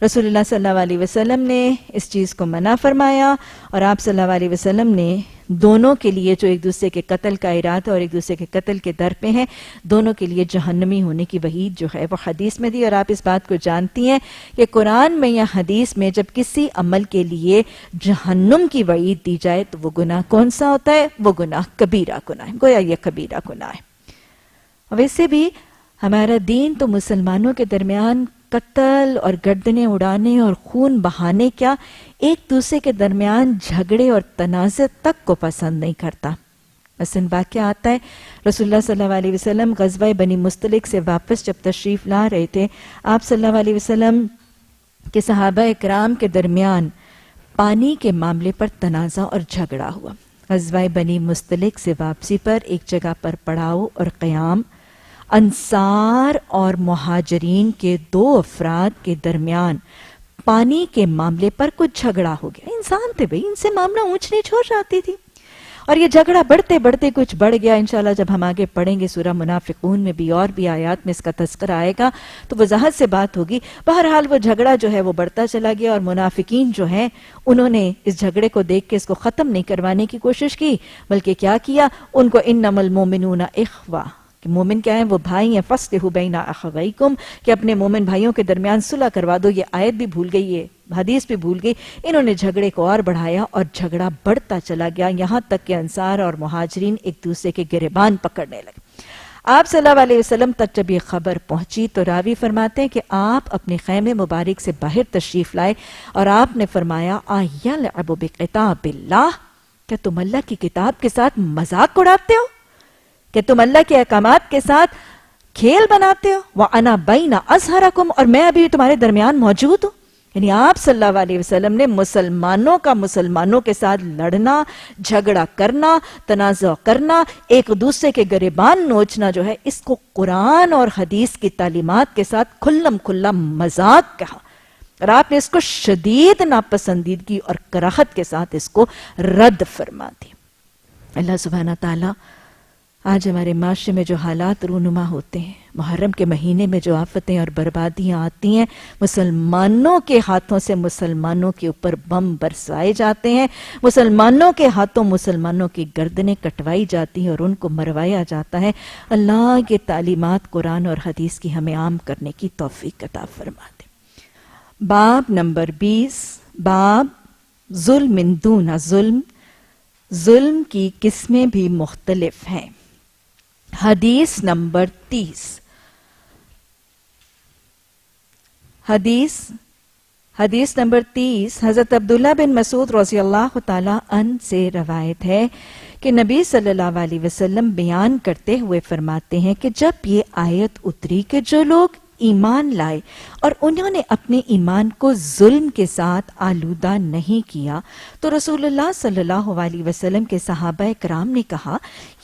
رسول اللہ صلی اللہ علیہ وسلم نے اس چیز کو منع فرمایا اور آپ صلی اللہ علیہ وسلم نے دونوں کے لیے جو ایک دوسرے کے قتل کا ارادہ اور ایک دوسرے کے قتل کے در پہ ہیں دونوں کے لیے جہنمی ہونے کی وعید جو ہے وہ حدیث میں دی. اور آپ اس بات کو جانتی ہیں کہ قرآن میں یا حدیث میں جب کسی عمل کے لیے جہنم کی وعید دی جائے تو وہ گناہ کون سا ہوتا ہے؟ وہ گناہ کبیرہ گناہ ہے، گویا یہ کبیرہ گناہ ہے. ویسے بھی ہمارا دین تو مسلمانوں کے درمیان قتل اور گردنیں اڑانے اور خون بہانے کیا ایک دوسرے کے درمیان جھگڑے اور تنازع تک کو پسند نہیں کرتا. مثلا واقعہ آتا ہے رسول اللہ صلی اللہ علیہ وسلم غزوہ بنی مستلق سے واپس جب تشریف لا رہے تھے، آپ صلی اللہ علیہ وسلم کے صحابہ اکرام کے درمیان پانی کے معاملے پر تنازع اور جھگڑا ہوا. غزوہ بنی مستلق سے واپسی پر ایک جگہ پر پڑاؤ اور قیام انصار اور مہاجرین کے دو افراد کے درمیان پانی کے معاملے پر کچھ جھگڑا ہو گیا. انسان تھے بھئی، ان سے معاملہ اونچ نیچ ہو جاتی تھی اور یہ جھگڑا بڑھتے بڑھتے کچھ بڑھ گیا. انشاءاللہ جب ہم آگے پڑھیں گے سورہ منافقون میں بھی اور بھی آیات میں اس کا تذکرہ آئے گا تو وضاحت سے بات ہوگی. بہرحال وہ جھگڑا جو ہے وہ بڑھتا چلا گیا اور منافقین جو ہیں انہوں نے اس جھگڑے کو دیکھ کے اس کو ختم نہیں کروانے کی کوشش کی، بلکہ کیا کیا، ان کو انما المؤمنون اخوہ، کہ مومن کیا ہیں؟ وہ بھائی ہیں. فاصلحوا بین اخویکم، کہ اپنے مومن بھائیوں کے درمیان صلح کروا دو. یہ آیت بھی بھول گئی، یہ حدیث بھی بھول گئی. انہوں نے جھگڑے کو اور بڑھایا اور جھگڑا بڑھتا چلا گیا یہاں تک کہ انصار اور مہاجرین ایک دوسرے کے گریبان پکڑنے لگے. آپ صلی اللہ علیہ وسلم تک جب یہ خبر پہنچی تو راوی فرماتے ہیں کہ آپ اپنے خیمے مبارک سے باہر تشریف لائے اور آپ نے فرمایا ایلعب بکتاب اللہ، کیا تم اللہ کی کتاب کے ساتھ مذاق اڑاتے ہو؟ کہ تم اللہ کے احکامات کے ساتھ کھیل بناتے ہو؟ وَأَنَا بَيْنَ أَظْهَرَكُمْ، اور میں ابھی تمہارے درمیان موجود ہوں. یعنی آپ صلی اللہ علیہ وسلم نے مسلمانوں کا مسلمانوں کے ساتھ لڑنا، جھگڑا کرنا، تنازع کرنا، ایک دوسرے کے گریبان نوچنا جو ہے اس کو قرآن اور حدیث کی تعلیمات کے ساتھ کھلم کھلا مذاق کہا اور آپ نے اس کو شدید ناپسندیدگی اور کراہت کے ساتھ اس کو رد فرما دی. اللہ سبحانہ تعالی آج ہمارے معاشرے میں جو حالات رونما ہوتے ہیں، محرم کے مہینے میں جو آفتیں اور بربادیاں آتی ہیں، مسلمانوں کے ہاتھوں سے مسلمانوں کے اوپر بم برسائے جاتے ہیں، مسلمانوں کے ہاتھوں مسلمانوں کی گردنیں کٹوائی جاتی ہیں اور ان کو مروایا جاتا ہے. اللہ کے تعلیمات قرآن اور حدیث کی ہمیں عام کرنے کی توفیق عطا فرما دے. باب نمبر 20، باب ظلم دون ظلم. ظلم کی قسمیں بھی مختلف ہیں. حدیث نمبر 30. حدیث نمبر 30 حضرت عبداللہ بن مسعود رضی اللہ تعالی عنہ سے روایت ہے کہ نبی صلی اللہ علیہ وسلم بیان کرتے ہوئے فرماتے ہیں کہ جب یہ آیت اتری کہ جو لوگ ایمان لائے اور انہوں نے اپنے ایمان کو ظلم کے ساتھ آلودہ نہیں کیا تو رسول اللہ صلی اللہ علیہ وسلم کے صحابہ کرام نے کہا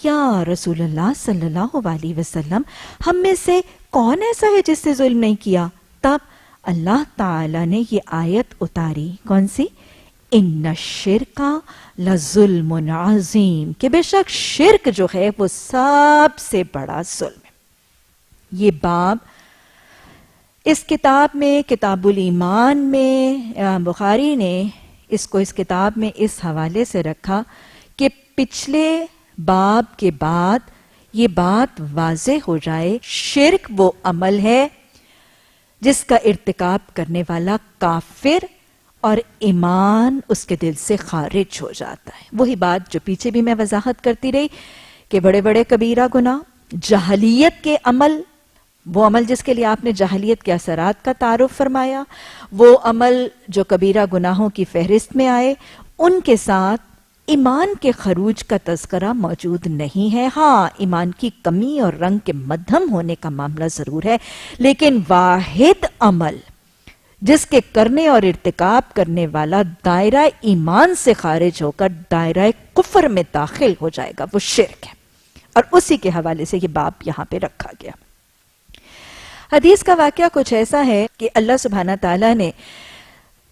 یا رسول اللہ صلی اللہ علیہ وسلم ہم میں سے کون ایسا ہے جس نے ظلم نہیں کیا؟ تب اللہ تعالی نے یہ آیت اتاری، کون سی؟ ان الشرک لظلم عظیم، کہ بے شک شرک جو ہے وہ سب سے بڑا ظلم ہے۔ یہ باب اس کتاب میں، کتاب الایمان میں، امام بخاری نے اس کتاب میں اس حوالے سے رکھا کہ پچھلے باب کے بعد یہ بات واضح ہو جائے شرک وہ عمل ہے جس کا ارتکاب کرنے والا کافر اور ایمان اس کے دل سے خارج ہو جاتا ہے۔ وہی بات جو پیچھے بھی میں وضاحت کرتی رہی کہ بڑے بڑے کبیرہ گناہ، جاہلیت کے عمل، وہ عمل جس کے لیے آپ نے جاہلیت کے اثرات کا تعارف فرمایا، وہ عمل جو کبیرہ گناہوں کی فہرست میں آئے، ان کے ساتھ ایمان کے خروج کا تذکرہ موجود نہیں ہے۔ ہاں، ایمان کی کمی اور رنگ کے مدھم ہونے کا معاملہ ضرور ہے، لیکن واحد عمل جس کے کرنے اور ارتکاب کرنے والا دائرہ ایمان سے خارج ہو کر دائرہ کفر میں داخل ہو جائے گا وہ شرک ہے، اور اسی کے حوالے سے یہ باب یہاں پہ رکھا گیا۔ حدیث کا واقعہ کچھ ایسا ہے کہ اللہ سبحانہ تعالیٰ نے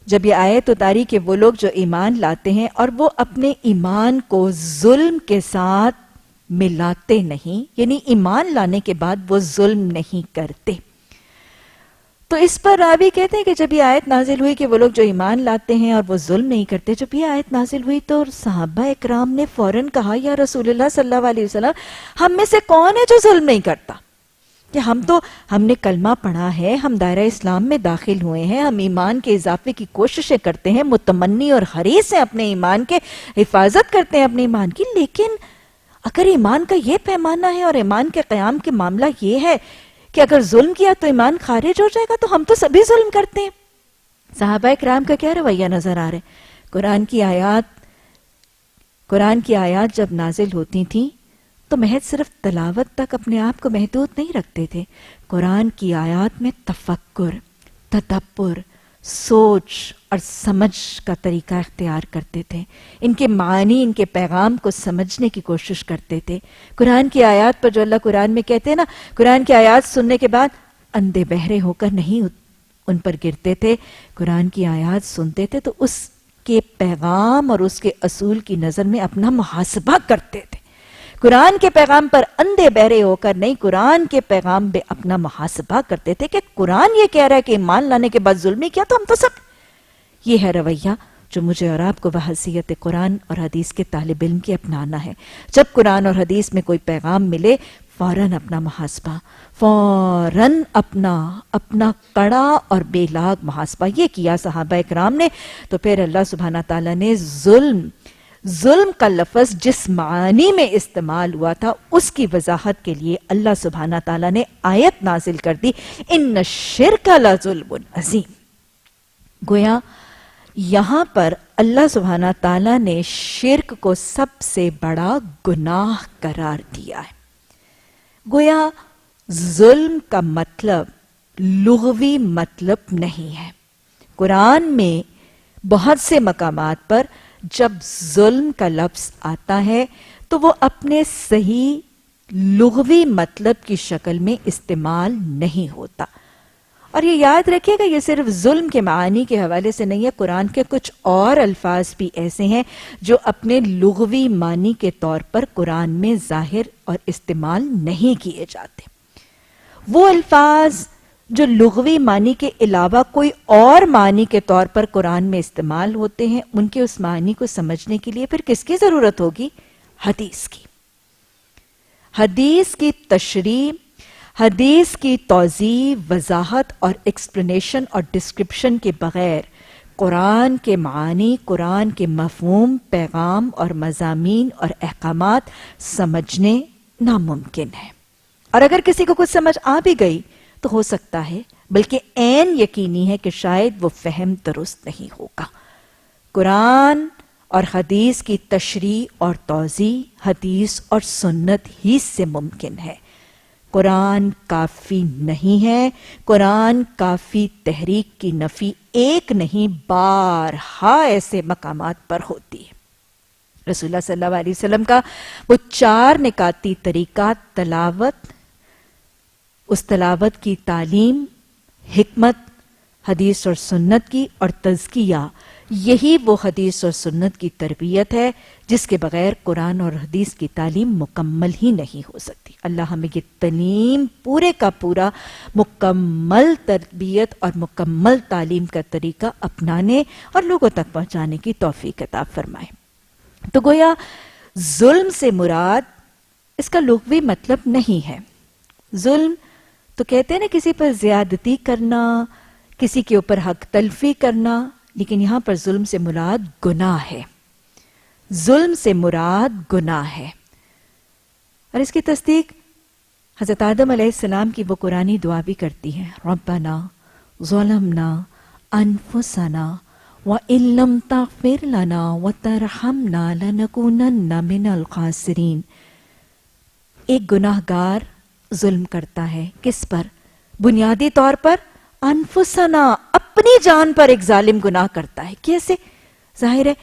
جب یہ آیت اتاری کہ وہ لوگ جو ایمان لاتے ہیں اور وہ اپنے ایمان کو ظلم کے ساتھ ملاتے نہیں، یعنی ایمان لانے کے بعد وہ ظلم نہیں کرتے، تو اس پر راوی کہتے ہیں کہ جب یہ آیت نازل ہوئی کہ وہ لوگ جو ایمان لاتے ہیں اور وہ ظلم نہیں کرتے، جب یہ آیت نازل ہوئی تو صحابہ اکرام نے فوراً کہا یا رسول اللہ صلی اللہ علیہ وسلم ہم میں سے کون ہے جو ظلم نہیں کرتا؟ کہ ہم نے کلمہ پڑھا ہے، ہم دائرہ اسلام میں داخل ہوئے ہیں، ہم ایمان کے اضافے کی کوششیں کرتے ہیں، متمنی اور حریص ہیں اپنے ایمان کے، حفاظت کرتے ہیں اپنے ایمان کی، لیکن اگر ایمان کا یہ پیمانہ ہے اور ایمان کے قیام کے معاملہ یہ ہے کہ اگر ظلم کیا تو ایمان خارج ہو جائے گا، تو ہم تو سبھی ظلم کرتے ہیں۔ صحابہ اکرام کا کیا رویہ نظر آ رہا ہے؟ قرآن کی آیات جب نازل ہوتی تھیں تو محض صرف تلاوت تک اپنے آپ کو محدود نہیں رکھتے تھے، قرآن کی آیات میں تفکر، تدبر، سوچ اور سمجھ کا طریقہ اختیار کرتے تھے، ان کے معنی، ان کے پیغام کو سمجھنے کی کوشش کرتے تھے۔ قرآن کی آیات پر جو اللہ قرآن میں کہتے ہیں نا، قرآن کی آیات سننے کے بعد اندھے بہرے ہو کر نہیں ان پر گرتے تھے، قرآن کی آیات سنتے تھے تو اس کے پیغام اور اس کے اصول کی نظر میں اپنا محاسبہ کرتے تھے۔ قرآن کے پیغام پر اندھے بہرے ہو کر نہیں، قرآن کے پیغام پہ اپنا محاسبہ کرتے تھے کہ قرآن یہ کہہ رہا ہے کہ ایمان لانے کے بعد ظلم نہیں کیا تو ہم تو سب۔ یہ ہے رویہ جو مجھے اور آپ کو بحیثیت قرآن اور حدیث کے طالب علم کے اپنانا ہے۔ جب قرآن اور حدیث میں کوئی پیغام ملے، فوراً اپنا محاسبہ، فوراً اپنا کڑا اور بے لاگ محاسبہ، یہ کیا صحابہ اکرام نے۔ تو پھر اللہ سبحانہ تعالیٰ نے ظلم کا لفظ جس معنی میں استعمال ہوا تھا اس کی وضاحت کے لیے اللہ سبحانہ تعالیٰ نے آیت نازل کر دی، ان الشرک لظلم عظیم۔ گویا یہاں پر اللہ سبحانہ تعالیٰ نے شرک کو سب سے بڑا گناہ قرار دیا ہے۔ گویا ظلم کا مطلب لغوی مطلب نہیں ہے۔ قرآن میں بہت سے مقامات پر جب ظلم کا لفظ آتا ہے تو وہ اپنے صحیح لغوی مطلب کی شکل میں استعمال نہیں ہوتا، اور یہ یاد رکھیے گا یہ صرف ظلم کے معانی کے حوالے سے نہیں ہے، قرآن کے کچھ اور الفاظ بھی ایسے ہیں جو اپنے لغوی معنی کے طور پر قرآن میں ظاہر اور استعمال نہیں کیے جاتے۔ وہ الفاظ جو لغوی معنی کے علاوہ کوئی اور معنی کے طور پر قرآن میں استعمال ہوتے ہیں، ان کے اس معنی کو سمجھنے کے لیے پھر کس کی ضرورت ہوگی؟ حدیث کی۔ حدیث کی تشریح، حدیث کی توضیح، وضاحت اور ایکسپلینیشن اور ڈسکرپشن کے بغیر قرآن کے معانی، قرآن کے مفہوم، پیغام اور مضامین اور احکامات سمجھنے ناممکن ہے۔ اور اگر کسی کو کچھ سمجھ آ بھی گئی تو ہو سکتا ہے، بلکہ عین یقینی ہے کہ شاید وہ فہم درست نہیں ہوگا۔ قرآن اور حدیث کی تشریح اور توضیح حدیث اور سنت ہی سے ممکن ہے۔ قرآن کافی نہیں ہے. قرآن کافی تحریک کی نفی ایک نہیں بارہا ایسے مقامات پر ہوتی ہے. رسول اللہ صلی اللہ علیہ وسلم کا وہ 4 نکاتی طریقہ تلاوت، اس تلاوت کی تعلیم، حکمت، حدیث اور سنت کی اور تزکیہ، یہی وہ حدیث اور سنت کی تربیت ہے جس کے بغیر قرآن اور حدیث کی تعلیم مکمل ہی نہیں ہو سکتی. اللہ ہمیں یہ تعلیم پورے کا پورا مکمل تربیت اور مکمل تعلیم کا طریقہ اپنانے اور لوگوں تک پہنچانے کی توفیق عطا فرمائے. تو گویا ظلم سے مراد اس کا لغوی مطلب نہیں ہے. ظلم تو کہتے ہیں نا کسی پر زیادتی کرنا، کسی کے اوپر حق تلفی کرنا، لیکن یہاں پر ظلم سے مراد گناہ ہے. ظلم سے مراد گناہ ہے. اور اس کی تصدیق حضرت آدم علیہ السلام کی وہ قرآنی دعا بھی کرتی ہے، ربنا ظلمنا انفسنا وَإِن لَّمْ تَغْفِرْ لَنَا وَتَرْحَمْنَا لَنَكُونَنَّ مِنَ الْخَاسِرِينَ. ایک گناہ گار ظلم کرتا ہے کس پر؟ بنیادی طور پر انفسنا، اپنی جان پر ایک ظالم گناہ کرتا ہے. کیسے؟ ظاہر ہے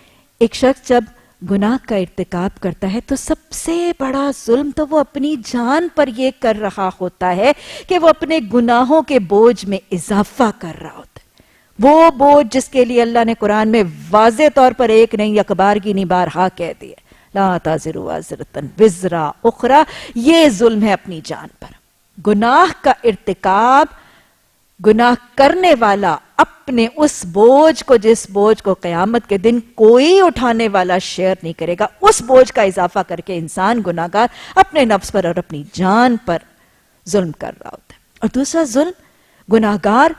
ایک شخص جب گناہ کا ارتکاب کرتا ہے تو سب سے بڑا ظلم تو وہ اپنی جان پر یہ کر رہا ہوتا ہے کہ وہ اپنے گناہوں کے بوجھ میں اضافہ کر رہا ہوتا ہے. وہ بوجھ جس کے لیے اللہ نے قرآن میں واضح طور پر ایک نہیں اکبار کی نہیں بارہا کہہ دیا، لا تزر وازرۃ وزر اخری، یہ ظلم ہے اپنی جان پر. گناہ کا ارتکاب، گناہ کرنے والا اپنے اس بوجھ کو، جس بوجھ کو قیامت کے دن کوئی اٹھانے والا شیئر نہیں کرے گا، اس بوجھ کا اضافہ کر کے انسان گناہ گار اپنے نفس پر اور اپنی جان پر ظلم کر رہا ہوتا ہے. اور دوسرا ظلم، گناہ گار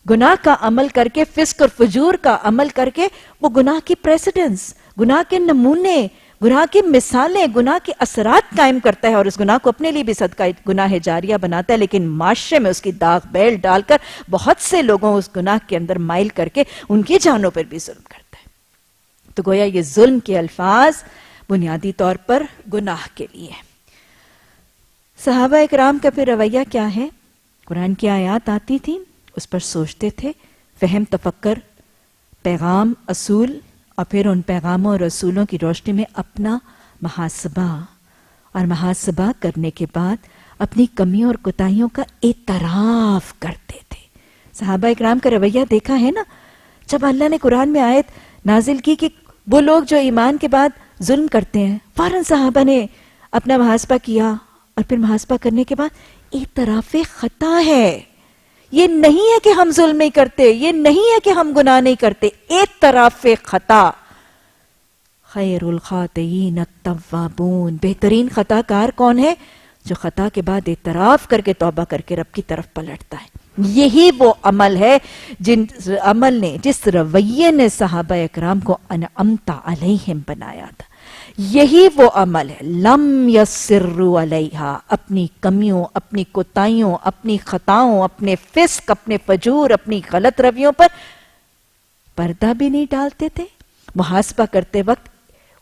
گناہ کا عمل کر کے، فسق اور فجور کا عمل کر کے وہ گناہ کی پریسیڈنس، گناہ کے نمونے، گناہ کی مثالیں، گناہ کے اثرات قائم کرتا ہے اور اس گناہ کو اپنے لیے بھی صدقہ گناہ جاریہ بناتا ہے، لیکن معاشرے میں اس کی داغ بیل ڈال کر بہت سے لوگوں اس گناہ کے اندر مائل کر کے ان کی جانوں پر بھی ظلم کرتا ہے. تو گویا یہ ظلم کے الفاظ بنیادی طور پر گناہ کے لیے. صحابہ اکرام کا پھر رویہ کیا ہے؟ قرآن کی آیات آتی تھی، اس پر سوچتے تھے، فہم، تفکر، پیغام، اصول، اور پھر ان پیغاموں اور رسولوں کی روشنی میں اپنا محاسبہ، اور محاسبہ کرنے کے بعد اپنی کمیوں اور کوتاہیوں کا اعتراف کرتے تھے. صحابہ اکرام کا رویہ دیکھا ہے نا. جب اللہ نے قرآن میں آیت نازل کی کہ وہ لوگ جو ایمان کے بعد ظلم کرتے ہیں، فوراً صحابہ نے اپنا محاسبہ کیا، اور پھر محاسبہ کرنے کے بعد اعتراف خطا ہے. یہ نہیں ہے کہ ہم ظلم نہیں کرتے، یہ نہیں ہے کہ ہم گناہ نہیں کرتے، اعتراف خطا. خیر الخاطئین التوابون، بہترین خطا کار کون ہے؟ جو خطا کے بعد اعتراف کر کے توبہ کر کے رب کی طرف پلٹتا ہے. یہی وہ عمل ہے جس رویے نے صحابہ اکرام کو انعمت علیہم بنایا تھا. یہی وہ عمل ہے، لم یصروا علیہا، اپنی کمیوں، اپنی کوتاہیوں، اپنی خطاؤں، اپنے فسق، اپنے فجور، اپنی غلط رویوں پر پردہ بھی نہیں ڈالتے تھے. محاسبہ کرتے وقت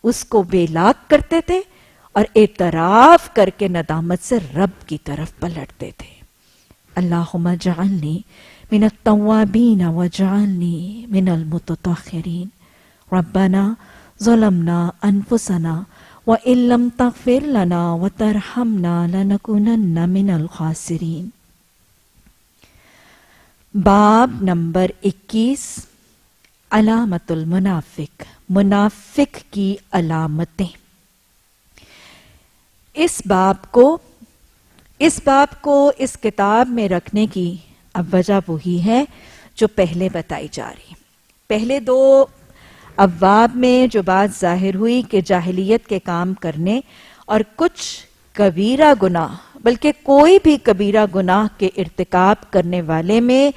اس کو بے لاگ کرتے تھے اور اعتراف کر کے ندامت سے رب کی طرف پلٹتے تھے. اللہم اجعلنی من التوابین واجعلنی من المتطہرین. ربنا ظلمنا انفسنا وَإِن لَّمْ تَغْفِرْ لَنَا وَتَرْحَمْنَا لَنَكُونَنَّ مِنَ الْخَاسِرِينَ. باب نمبر 21، علامت المنافق، منافق کی علامتیں. اس باب کو اس کتاب میں رکھنے کی اب وجہ وہی ہے جو پہلے بتائی جا رہی. پہلے 2 ابواب میں جو بات ظاہر ہوئی کہ جاہلیت کے کام کرنے اور کچھ کبیرہ گناہ، بلکہ کوئی بھی کبیرہ گناہ کے ارتکاب کرنے والے میں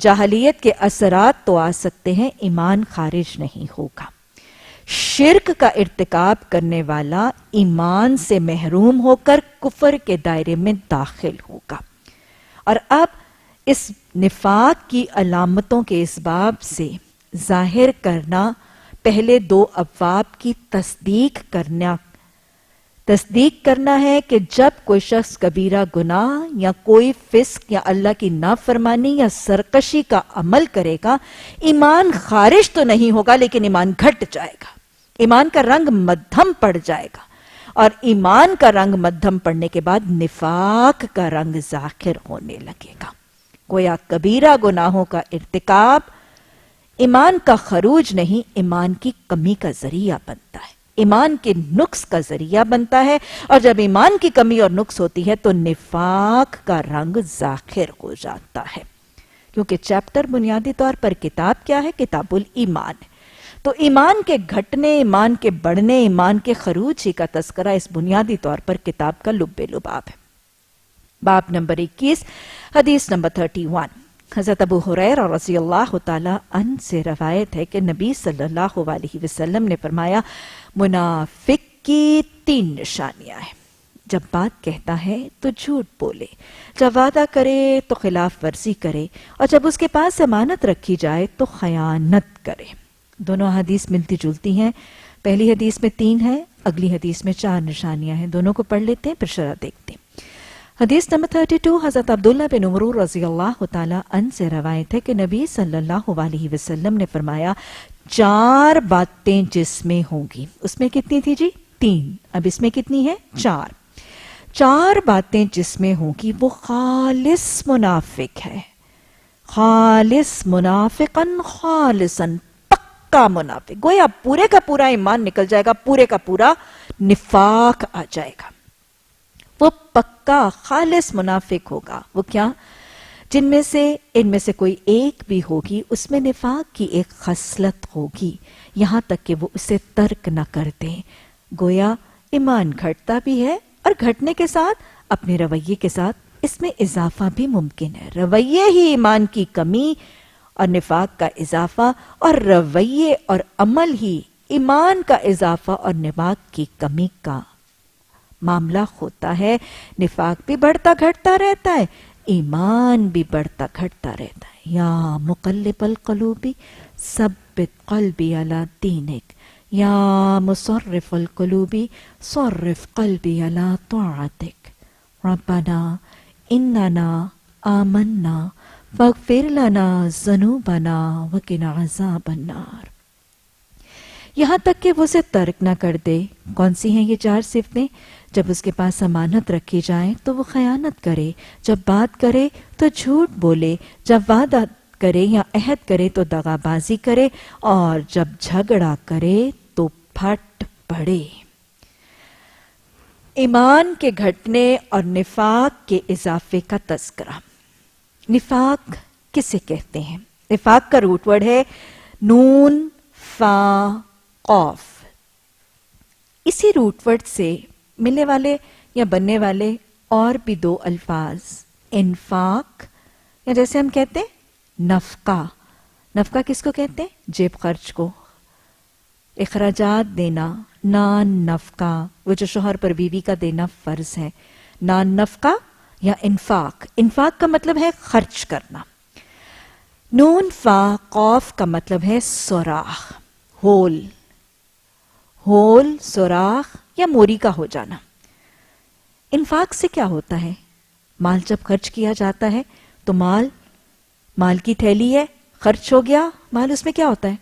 جاہلیت کے اثرات تو آ سکتے ہیں، ایمان خارج نہیں ہوگا. شرک کا ارتکاب کرنے والا ایمان سے محروم ہو کر کفر کے دائرے میں داخل ہوگا. اور اب اس نفاق کی علامتوں کے اس باب سے ظاہر کرنا، پہلے 2 ابواب کی تصدیق کرنا تصدیق کرنا ہے کہ جب کوئی شخص کبیرہ گناہ یا کوئی فسق یا اللہ کی نافرمانی یا سرکشی کا عمل کرے گا، ایمان خارج تو نہیں ہوگا لیکن ایمان گھٹ جائے گا، ایمان کا رنگ مدھم پڑ جائے گا، اور ایمان کا رنگ مدھم پڑنے کے بعد نفاق کا رنگ ظاہر ہونے لگے گا۔ گویا کبیرہ گناہوں کا ارتکاب ایمان کا خروج نہیں، ایمان کی کمی کا ذریعہ بنتا ہے، ایمان کے نقص کا ذریعہ بنتا ہے، اور جب ایمان کی کمی اور نقص ہوتی ہے تو نفاق کا رنگ ظاہر ہو جاتا ہے۔ کیونکہ چیپٹر بنیادی طور پر کتاب کیا ہے؟ کتاب الایمان ہے۔ تو ایمان کے گھٹنے، ایمان کے بڑھنے، ایمان کے خروج ہی کا تذکرہ اس بنیادی طور پر کتاب کا لب لباب ہے۔ باب نمبر 21، حدیث نمبر 31۔ حضرت ابو ہریرہ رضی اللہ تعالی عنہ سے روایت ہے کہ نبی صلی اللہ علیہ وسلم نے فرمایا، منافق کی 3 نشانیاں ہیں۔ جب بات کہتا ہے تو جھوٹ بولے، جب وعدہ کرے تو خلاف ورزی کرے، اور جب اس کے پاس امانت رکھی جائے تو خیانت کرے۔ دونوں حدیث ملتی جلتی ہیں، پہلی حدیث میں 3 ہیں، اگلی حدیث میں 4 نشانیاں ہیں۔ دونوں کو پڑھ لیتے ہیں پھر شرح دیکھتے ہیں۔ حدیث نمبر 32، حضرت عبداللہ بن عمر رضی اللہ تعالی عنہ سے روایت ہے کہ نبی صلی اللہ علیہ وسلم نے فرمایا، 4 باتیں جس میں ہوں گی۔ اس میں کتنی تھی جی؟ 3، اب اس میں کتنی ہے؟ 4۔ 4 باتیں جس میں ہوں گی وہ خالص منافق ہے، خالص منافقن خالصن، پکا منافق، گویا پورے کا پورا ایمان نکل جائے گا، پورے کا پورا نفاق آ جائے گا۔ وہ پکا خالص منافق ہوگا۔ وہ کیا؟ ان میں سے کوئی ایک بھی ہوگی، اس میں نفاق کی ایک خصلت ہوگی، یہاں تک کہ وہ اسے ترک نہ کر دیں۔ گویا ایمان گھٹتا بھی ہے، اور گھٹنے کے ساتھ اپنے رویے کے ساتھ اس میں اضافہ بھی ممکن ہے۔ رویے ہی ایمان کی کمی اور نفاق کا اضافہ، اور رویے اور عمل ہی ایمان کا اضافہ اور نفاق کی کمی کا معاملہ ہوتا ہے۔ نفاق بھی بڑھتا گھٹتا رہتا ہے، ایمان بھی بڑھتا گھٹتا رہتا ہے۔ یا مقلب القلوب ثبت قلبی علی دینک، یا مصرف القلوب صرف قلبی علی طاعتک، ربنا اننا آمنا فاغفر لنا ذنوبنا وقنا عذاب النار۔ یہاں تک کہ وہ اسے ترک نہ کر دے۔ کون سی ہیں یہ 4 صفتیں؟ جب اس کے پاس امانت رکھی جائے تو وہ خیانت کرے، جب بات کرے تو جھوٹ بولے، جب وعدہ کرے یا عہد کرے تو دغا بازی کرے، اور جب جھگڑا کرے تو پھٹ پڑے۔ ایمان کے گھٹنے اور نفاق کے اضافے کا تذکرہ۔ نفاق کسے کہتے ہیں؟ نفاق کا روٹ ورڈ ہے نون فا قاف۔ اسی روٹ ورڈ سے ملنے والے یا بننے والے اور بھی 2 الفاظ، انفاق، یا جیسے ہم کہتے ہیں نفقہ۔ نفقہ کس کو کہتے ہیں؟ جیب خرچ کو، اخراجات دینا، نان نفقہ، وہ جو شوہر پر بیوی کا دینا فرض ہے، نان نفقہ یا انفاق۔ انفاق کا مطلب ہے خرچ کرنا۔ نون فا قاف کا مطلب ہے سوراخ، ہول، ہول، سوراخ یا موری کا ہو جانا۔ انفاق سے کیا ہوتا ہے؟ مال جب خرچ کیا جاتا ہے تو مال کی تھیلی ہے، خرچ ہو گیا مال، اس میں کیا ہوتا ہے؟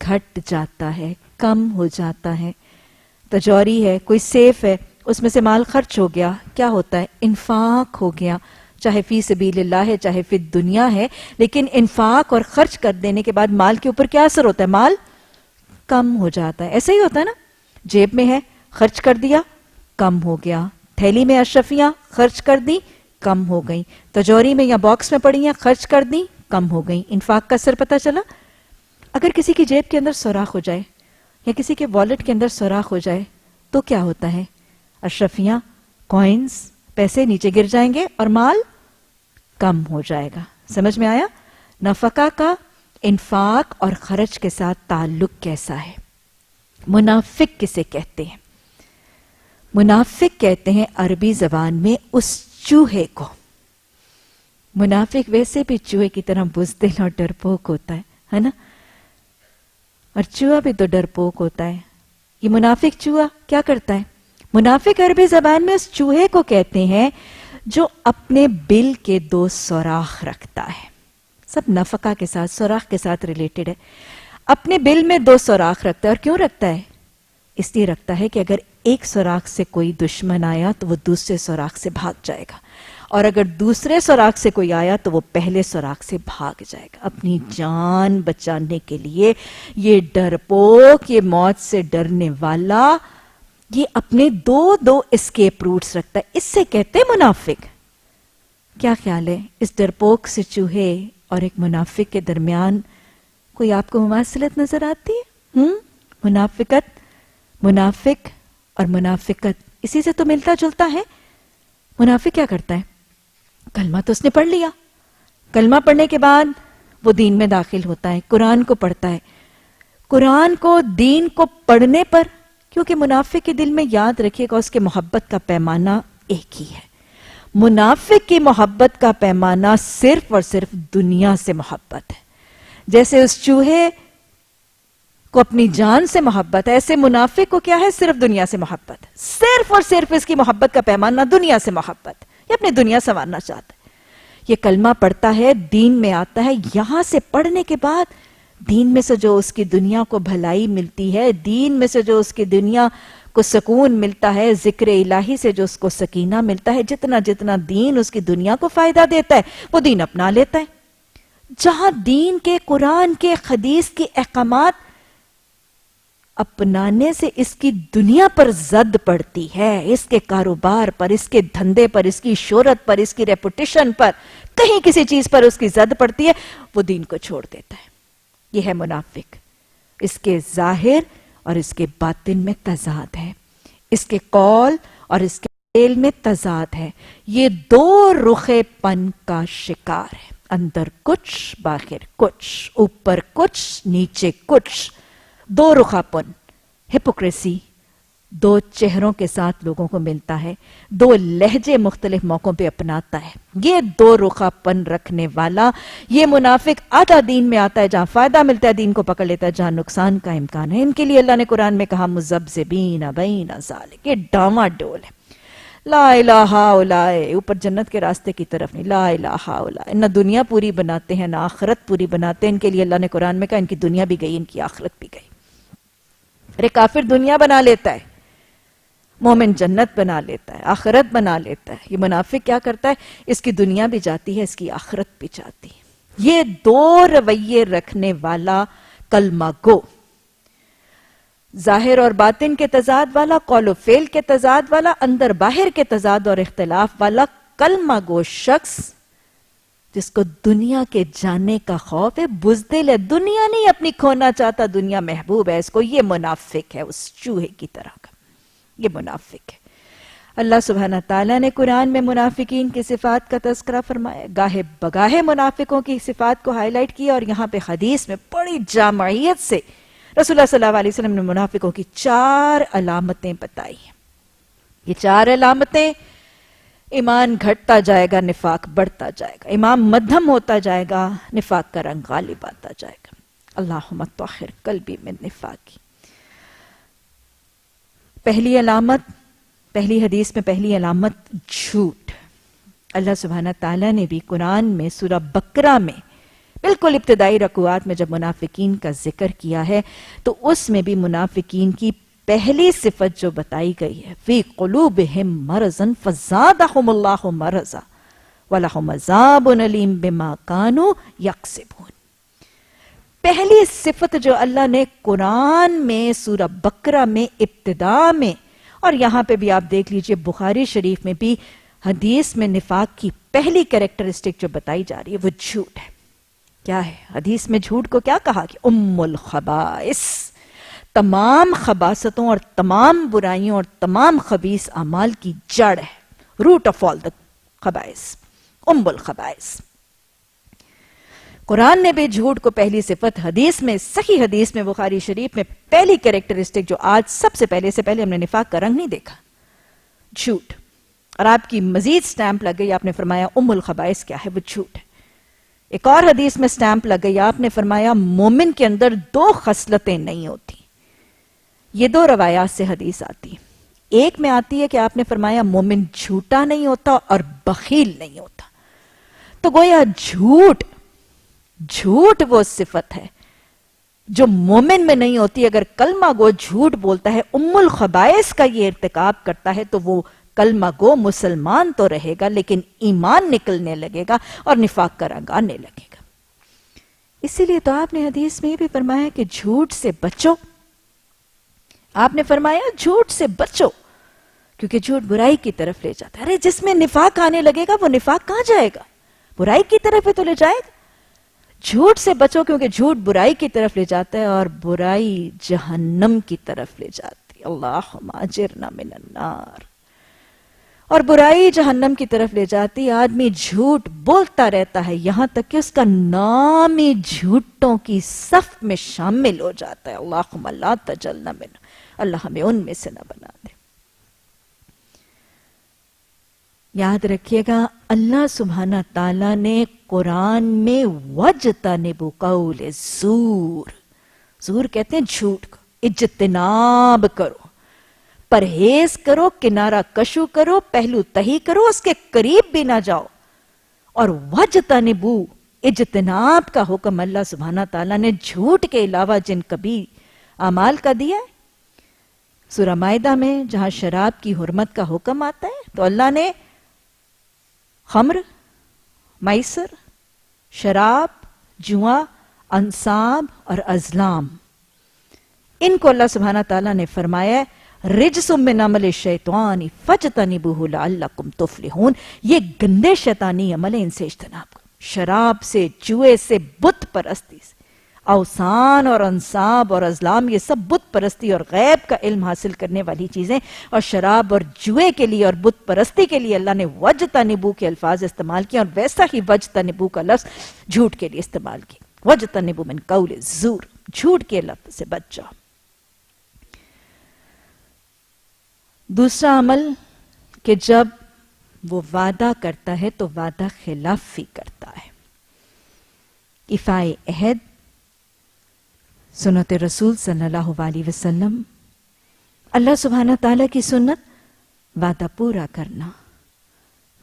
گھٹ جاتا ہے، کم ہو جاتا ہے۔ تجوری ہے، کوئی سیف ہے، اس میں سے مال خرچ ہو گیا، کیا ہوتا ہے؟ انفاق ہو گیا۔ چاہے فی سبیل اللہ ہے، چاہے فی دنیا ہے، لیکن انفاق اور خرچ کر دینے کے بعد مال کے اوپر کیا اثر ہوتا ہے؟ مال کم ہو جاتا ہے۔ ایسا ہی ہوتا ہے نا، جیب میں ہے، خرچ کر دیا، کم ہو گیا۔ تھیلی میں اشرفیاں خرچ کر دی، کم ہو گئیں۔ تجوری میں یا باکس میں پڑی ہیں، خرچ کر دی، کم ہو گئیں۔ انفاق کا اثر پتہ چلا؟ اگر کسی کی جیب کے اندر سوراخ ہو جائے یا کسی کے والٹ کے اندر سوراخ ہو جائے تو کیا ہوتا ہے؟ اشرفیاں، کوئنز، پیسے نیچے گر جائیں گے اور مال کم ہو جائے گا۔ سمجھ میں آیا؟ نفقہ کا انفاق اور خرچ کے ساتھ تعلق کیسا ہے؟ منافق کسے کہتے ہیں؟ منافق کہتے ہیں عربی زبان میں اس چوہے کو۔ منافق ویسے بھی چوہے کی طرح بزدل اور ڈرپوک ہوتا ہے نا؟ اور چوہا بھی تو ڈرپوک ہوتا ہے۔ یہ منافق چوہا کیا کرتا ہے؟ منافق عربی زبان میں اس چوہے کو کہتے ہیں جو اپنے بل کے 2 سوراخ رکھتا ہے. سب نفقہ کے ساتھ، سوراخ کے ساتھ ریلیٹڈ ہے. اپنے بل میں 2 سوراخ رکھتا ہے. اور کیوں رکھتا ہے؟ اس لیے رکھتا ہے کہ اگر ایک سوراخ سے کوئی دشمن آیا تو وہ دوسرے سوراخ سے بھاگ جائے گا، اور اگر دوسرے سوراخ سے کوئی آیا تو وہ پہلے سوراخ سے بھاگ جائے گا. اپنی جان بچانے کے لیے یہ ڈرپوک، یہ موت سے ڈرنے والا، یہ اپنے 2 اسکیپ روٹس رکھتا ہے. اس سے کہتے ہیں منافق. کیا خیال ہے اس ڈرپوک سے چوہے اور ایک منافق کے درمیان کوئی آپ کو مماثلت نظر آتی ہے؟ منافقت، منافق اور منافقت اسی سے تو ملتا جلتا ہے. منافق کیا کرتا ہے؟ کلمہ تو اس نے پڑھ لیا، کلمہ پڑھنے کے بعد وہ دین میں داخل ہوتا ہے، قرآن کو پڑھتا ہے. قرآن کو، دین کو پڑھنے پر، کیونکہ منافق کے دل میں، یاد رکھیے گا، اس کے محبت کا پیمانہ ایک ہی ہے. منافق کی محبت کا پیمانہ صرف اور صرف دنیا سے محبت ہے. جیسے اس چوہے کو اپنی جان سے محبت ہے، ایسے منافق کو کیا ہے؟ صرف دنیا سے محبت. صرف اور صرف اس کی محبت کا پیمانہ دنیا سے محبت. یہ اپنی دنیا سنوارنا چاہتا ہے. یہ کلمہ پڑھتا ہے، دین میں آتا ہے. یہاں سے پڑھنے کے بعد دین میں سے جو اس کی دنیا کو بھلائی ملتی ہے، دین میں سے جو اس کی دنیا کو سکون ملتا ہے، ذکر الہی سے جو اس کو سکینہ ملتا ہے، جتنا جتنا دین اس کی دنیا کو فائدہ دیتا ہے وہ دین اپنا لیتا ہے. جہاں دین کے، قرآن کے، حدیث کے احکامات اپنانے سے اس کی دنیا پر زد پڑتی ہے، اس کے کاروبار پر، اس کے دھندے پر، اس کی شہرت پر، اس کی ریپوٹیشن پر، کہیں کسی چیز پر اس کی زد پڑتی ہے، وہ دین کو چھوڑ دیتا ہے. یہ ہے منافق. اس کے ظاہر اور اس کے باطن میں تضاد ہے، اس کے قول اور اس کے فعل میں تضاد ہے. یہ 2 رخے پن کا شکار ہے. اندر کچھ، باہر کچھ، اوپر کچھ، نیچے کچھ. 2 رخا پن، ہپوکریسی. 2 چہروں کے ساتھ لوگوں کو ملتا ہے، 2 لہجے مختلف موقعوں پہ اپناتا ہے. یہ 2 رخا پن رکھنے والا یہ منافق آدھا دین میں آتا ہے، جہاں فائدہ ملتا ہے دین کو پکڑ لیتا ہے، جہاں نقصان کا امکان ہے. ان کے لیے اللہ نے قرآن میں کہا مذبذبین بین ذالک، یہ ڈاما ڈول ہے. لا الہ اولائے، اوپر جنت کے راستے کی طرف نہیں. لا الہ اولائے، نہ دنیا پوری بناتے ہیں نہ آخرت پوری بناتے ہیں. ان کے لیے اللہ نے قرآن میں کہا ان کی دنیا بھی گئی، ان کی آخرت بھی گئی. ارے کافر دنیا بنا لیتا ہے، مومن جنت بنا لیتا ہے، آخرت بنا لیتا ہے. یہ منافق کیا کرتا ہے؟ اس کی دنیا بھی جاتی ہے، اس کی آخرت بھی جاتی ہے. یہ 2 رویے رکھنے والا کلمہ گو، ظاہر اور باطن کے تضاد والا، قول و فعل کے تضاد والا، اندر باہر کے تضاد اور اختلاف والا کلمہ گو شخص جس کو دنیا کے جانے کا خوف ہے، بزدل ہے، دنیا نہیں اپنی کھونا چاہتا، دنیا محبوب ہے اس کو. یہ منافق ہے، اس چوہے کی طرح کا. یہ منافق ہے. اللہ سبحانہ تعالیٰ نے قرآن میں منافقین کی صفات کا تذکرہ فرمایا، گاہے بگاہے منافقوں کی صفات کو ہائی لائٹ کیا، اور یہاں پہ حدیث میں بڑی جامعیت سے رسول اللہ صلی اللہ علیہ وسلم نے منافقوں کی 4 علامتیں بتائی ہیں. یہ 4 علامتیں: ایمان گھٹتا جائے گا، نفاق بڑھتا جائے گا، ایمان مدھم ہوتا جائے گا، نفاق کا رنگ غالب آتا جائے گا. اللہم طہر قلبی من نفاقی. پہلی علامت، پہلی حدیث میں پہلی علامت جھوٹ. اللہ سبحانہ تعالیٰ نے بھی قرآن میں سورہ بقرہ میں بالکل ابتدائی رکوعات میں جب منافقین کا ذکر کیا ہے تو اس میں بھی منافقین کی پہلی صفت جو بتائی گئی ہے، فی قلوبہم مرض فزادہم اللہ مرضا ولہم عذاب علیم بما کانوا یکسبون. پہلی صفت جو اللہ نے قرآن میں سورہ بقرہ میں ابتدا میں، اور یہاں پہ بھی آپ دیکھ لیجئے بخاری شریف میں بھی حدیث میں نفاق کی پہلی کریکٹرسٹک جو بتائی جا رہی ہے وہ جھوٹ ہے. کیا ہے حدیث میں جھوٹ کو کیا کہا کہ ام الخبائث، تمام خباثتوں اور تمام برائیوں اور تمام خبیث اعمال کی جڑ ہے، روٹ آف آل دا خبائث، ام الخبائث. قرآن نے بھی جھوٹ کو پہلی صفت، حدیث میں، صحیح حدیث میں بخاری شریف میں پہلی کریکٹرسٹک جو آج سب سے پہلے ہم نے نفاق کا رنگ نہیں دیکھا، جھوٹ. اور آپ کی مزید سٹیمپ لگ گئی، آپ نے فرمایا ام الخبائث کیا ہے؟ وہ جھوٹ ہے. ایک اور حدیث میں سٹیمپ لگ گئی، آپ نے فرمایا مومن کے اندر 2 خصلتیں نہیں ہوتی. یہ 2 روایات سے حدیث آتی. ایک میں آتی ہے کہ آپ نے فرمایا مومن جھوٹا نہیں ہوتا اور بخیل نہیں ہوتا. تو گویا جھوٹ وہ صفت ہے جو مومن میں نہیں ہوتی. اگر کلمہ گو جھوٹ بولتا ہے، الخبائث کا یہ ارتکاب کرتا ہے، تو وہ کلمہ گو مسلمان تو رہے گا لیکن ایمان نکلنے لگے گا اور نفاق کا رنگ آنے لگے گا. اسی لیے تو آپ نے حدیث میں یہ بھی فرمایا کہ جھوٹ سے بچو. آپ نے فرمایا جھوٹ سے بچو کیونکہ جھوٹ برائی کی طرف لے جاتا ہے. ارے جس میں نفاق آنے لگے گا وہ نفاق کہاں جائے گا؟ برائی کی طرف ہی تو لے جائے گا. جھوٹ سے بچو کیونکہ جھوٹ برائی کی طرف لے جاتا ہے اور برائی جہنم کی طرف لے جاتی. اللہم اجرنا من النار. اور برائی جہنم کی طرف لے جاتی. آدمی جھوٹ بولتا رہتا ہے یہاں تک کہ اس کا نام ہی جھوٹوں کی صف میں شامل ہو جاتا ہے. اللہم لا تجعلنا منہ. اللہ ہمیں ان میں سے نہ بنا دے. یاد رکھیے گا اللہ سبحانہ تعالیٰ نے قرآن میں وَاجْتَنِبُوا قَوْلَ زور. زور کہتے ہیں جھوٹ کو. اجتناب کرو، پرہیز کرو، کنارہ کشو کرو، پہلو تہی کرو، اس کے قریب بھی نہ جاؤ. اور وَاجْتَنِبُوا اجتناب کا حکم اللہ سبحانہ تعالیٰ نے جھوٹ کے علاوہ جن کبھی اعمال کا دیا ہے. سورہ مائدہ میں جہاں شراب کی حرمت کا حکم آتا ہے تو اللہ نے خمر، میسر، شراب، جوا، انصاب اور ازلام، ان کو اللہ سبحانہ تعالیٰ نے فرمایا ہے رجس من عمل الشیطان فاجتنبوہ لعلکم تفلحون. یہ گندے شیطانی عمل ہے، ان سے اجتناب کرو. شراب سے، جوئے سے، بت پرستی سے، اوثان اور انصاب اور ازلام، یہ سب بت پرستی اور غیب کا علم حاصل کرنے والی چیزیں. اور شراب اور جوئے کے لیے اور بت پرستی کے لیے اللہ نے وَاجْتَنِبُوا کے الفاظ استعمال کیا، اور ویسا ہی وَاجْتَنِبُوا کا لفظ جھوٹ کے لیے استعمال کیا. وَاجْتَنِبُوا مِنْ قَوْلِ الزُّورِ. جھوٹ کے لفظ سے بچ جاؤ. دوسرا عمل کہ جب وہ وعدہ کرتا ہے تو وعدہ خلافی کرتا ہے. ایفائے عہد، سنت رسول صلی اللہ علیہ وسلم، اللہ سبحانہ تعالیٰ کی سنت، وعدہ پورا کرنا.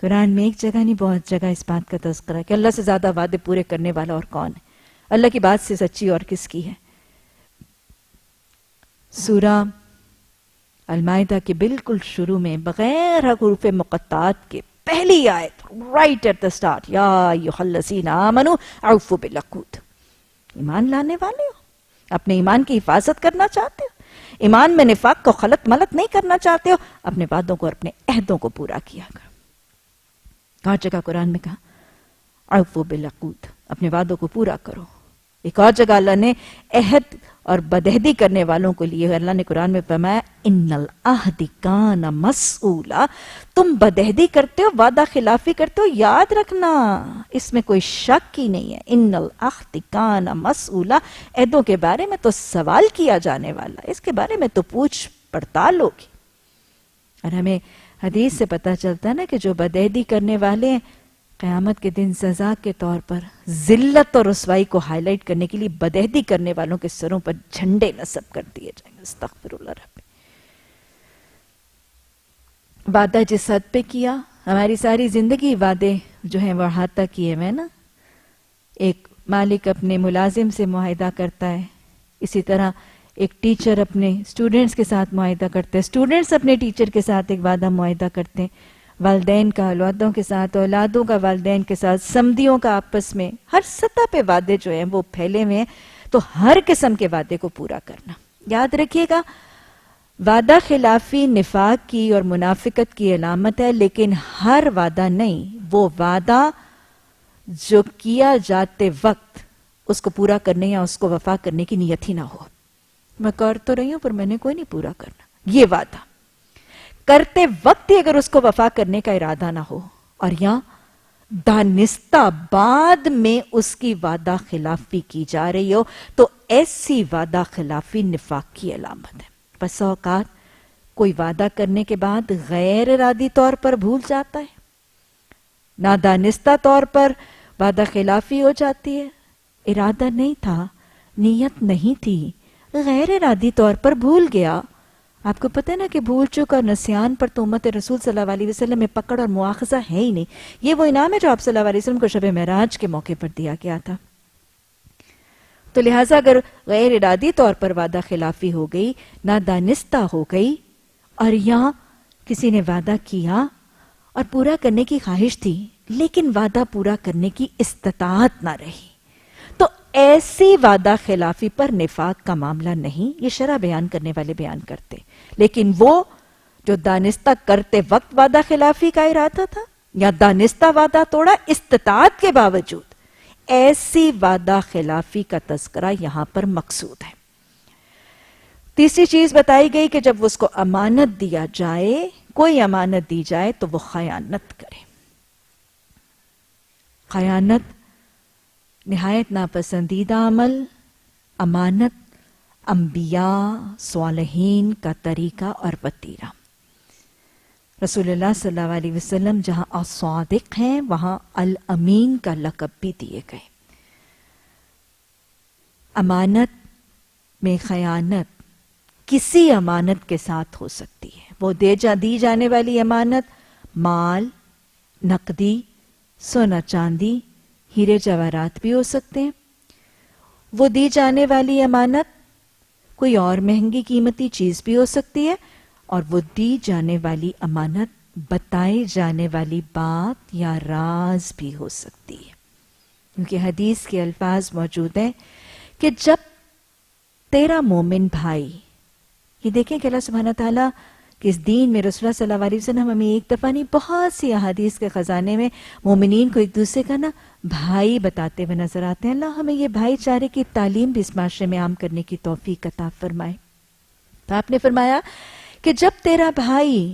قرآن میں ایک جگہ نہیں بہت جگہ اس بات کا تذکرہ ہے کہ اللہ سے زیادہ وعدے پورے کرنے والا اور کون ہے. اللہ کی بات سے سچی اور کس کی ہے. سورہ المائدہ کے بالکل شروع میں بغیر حروف مقطعات کے پہلی آیت رائٹ ایٹ دا سٹارٹ، یا ایھا الذین آمنوا اوفوا بالعقود. ایمان لانے والے ہو، اپنے ایمان کی حفاظت کرنا چاہتے ہو، ایمان میں نفاق کو خلط ملط نہیں کرنا چاہتے ہو، اپنے وعدوں کو اور اپنے عہدوں کو پورا کیا کرو. کہاں جگہ قرآن میں کہا اوفوا بالعقود، اپنے وعدوں کو پورا کرو. ایک اور جگہ اللہ نے عہد اور بدعہدی کرنے والوں کو لیے اللہ نے قرآن میں فرمایا ان العہد کان مسئولا. تم بدعہدی کرتے ہو، وعدہ خلافی کرتے ہو، یاد رکھنا اس میں کوئی شک ہی نہیں ہے. ان العہد کان مسئولا، عہدوں کے بارے میں تو سوال کیا جانے والا، اس کے بارے میں تو پوچھ پڑتال ہوگی. اور ہمیں حدیث سے پتہ چلتا ہے نا کہ جو بدعہدی کرنے والے ہیں قیامت کے دن سزا کے طور پر ذلت اور رسوائی کو ہائی لائٹ کرنے کے لیے بدعہدی کرنے والوں کے سروں پر جھنڈے نصب کر دیے جائیں گے. استغفر اللہ رب. وعدہ جس حد پہ کیا، ہماری ساری زندگی وعدے جو ہیں وہ احاطہ کیے ہوئے نا. ایک مالک اپنے ملازم سے معاہدہ کرتا ہے، اسی طرح ایک ٹیچر اپنے اسٹوڈنٹس کے ساتھ معاہدہ کرتے ہیں، اسٹوڈنٹس اپنے ٹیچر کے ساتھ ایک وعدہ معاہدہ کرتے ہیں، والدین کا اولادوں کے ساتھ، اولادوں کا والدین کے ساتھ، سمدیوں کا آپس میں، ہر سطح پہ وعدے جو ہیں وہ پھیلے ہوئے ہیں. تو ہر قسم کے وعدے کو پورا کرنا. یاد رکھیے گا وعدہ خلافی نفاق کی اور منافقت کی علامت ہے، لیکن ہر وعدہ نہیں. وہ وعدہ جو کیا جاتے وقت اس کو پورا کرنے یا اس کو وفا کرنے کی نیت ہی نہ ہو. میں کر تو رہی ہوں پر میں نے کوئی نہیں پورا کرنا، یہ وعدہ کرتے وقت ہی اگر اس کو وفا کرنے کا ارادہ نہ ہو، اور یا دانستہ بعد میں اس کی وعدہ خلافی کی جا رہی ہو، تو ایسی وعدہ خلافی نفاق کی علامت ہے. بس اوقات کوئی وعدہ کرنے کے بعد غیر ارادی طور پر بھول جاتا ہے، نادانستہ طور پر وعدہ خلافی ہو جاتی ہے. ارادہ نہیں تھا، نیت نہیں تھی، غیر ارادی طور پر بھول گیا. آپ کو پتہ ہے نا کہ بھول چک اور نسیان پر تو امت رسول صلی اللہ علیہ وسلم میں پکڑ اور مواخذہ ہے ہی نہیں. یہ وہ انعام ہے جو آپ صلی اللہ علیہ وسلم کو شب معراج کے موقع پر دیا گیا تھا. تو لہٰذا اگر غیر ارادی طور پر وعدہ خلافی ہو گئی، نادانستہ ہو گئی، اور یہاں کسی نے وعدہ کیا اور پورا کرنے کی خواہش تھی لیکن وعدہ پورا کرنے کی استطاعت نہ رہی، تو ایسی وعدہ خلافی پر نفاق کا معاملہ نہیں. یہ شرع بیان کرنے والے بیان کرتے، لیکن وہ جو دانستہ کرتے وقت وعدہ خلافی کا ارادہ تھا یا دانستہ وعدہ توڑا استطاعت کے باوجود، ایسی وعدہ خلافی کا تذکرہ یہاں پر مقصود ہے. تیسری چیز بتائی گئی کہ جب اس کو امانت دیا جائے، کوئی امانت دی جائے تو وہ خیانت کرے. خیانت نہایت ناپسندیدہ عمل، امانت انبیاء صالحین کا طریقہ اور وتیرہ. رسول اللہ صلی اللہ علیہ وسلم جہاں الصادق ہیں وہاں الامین کا لقب بھی دیے گئے. امانت میں خیانت کسی امانت کے ساتھ ہو سکتی ہے. وہ دی جانے والی امانت مال، نقدی، سونا چاندی، ہیرے جواہرات بھی ہو سکتے ہیں. وہ دی جانے والی امانت کوئی اور مہنگی قیمتی چیز بھی ہو سکتی ہے، اور وہ دی جانے والی امانت بتائی جانے والی بات یا راز بھی ہو سکتی ہے. کیونکہ حدیث کے الفاظ موجود ہیں کہ جب تیرا مومن بھائی، یہ دیکھیں کہ اللہ سبحانہ تعالیٰ کہ اس دین میں رسول اللہ صلی اللہ علیہ وسلم ہمیں ایک دفعہ نہیں بہت سی احادیث کے خزانے میں مومنین کو ایک دوسرے کا بھائی بتاتے ہوئے نظر آتے ہیں. اللہ ہمیں یہ بھائی چارے کی تعلیم بھی اس معاشرے میں عام کرنے کی توفیق عطا فرمائے. تو آپ نے فرمایا کہ جب تیرا بھائی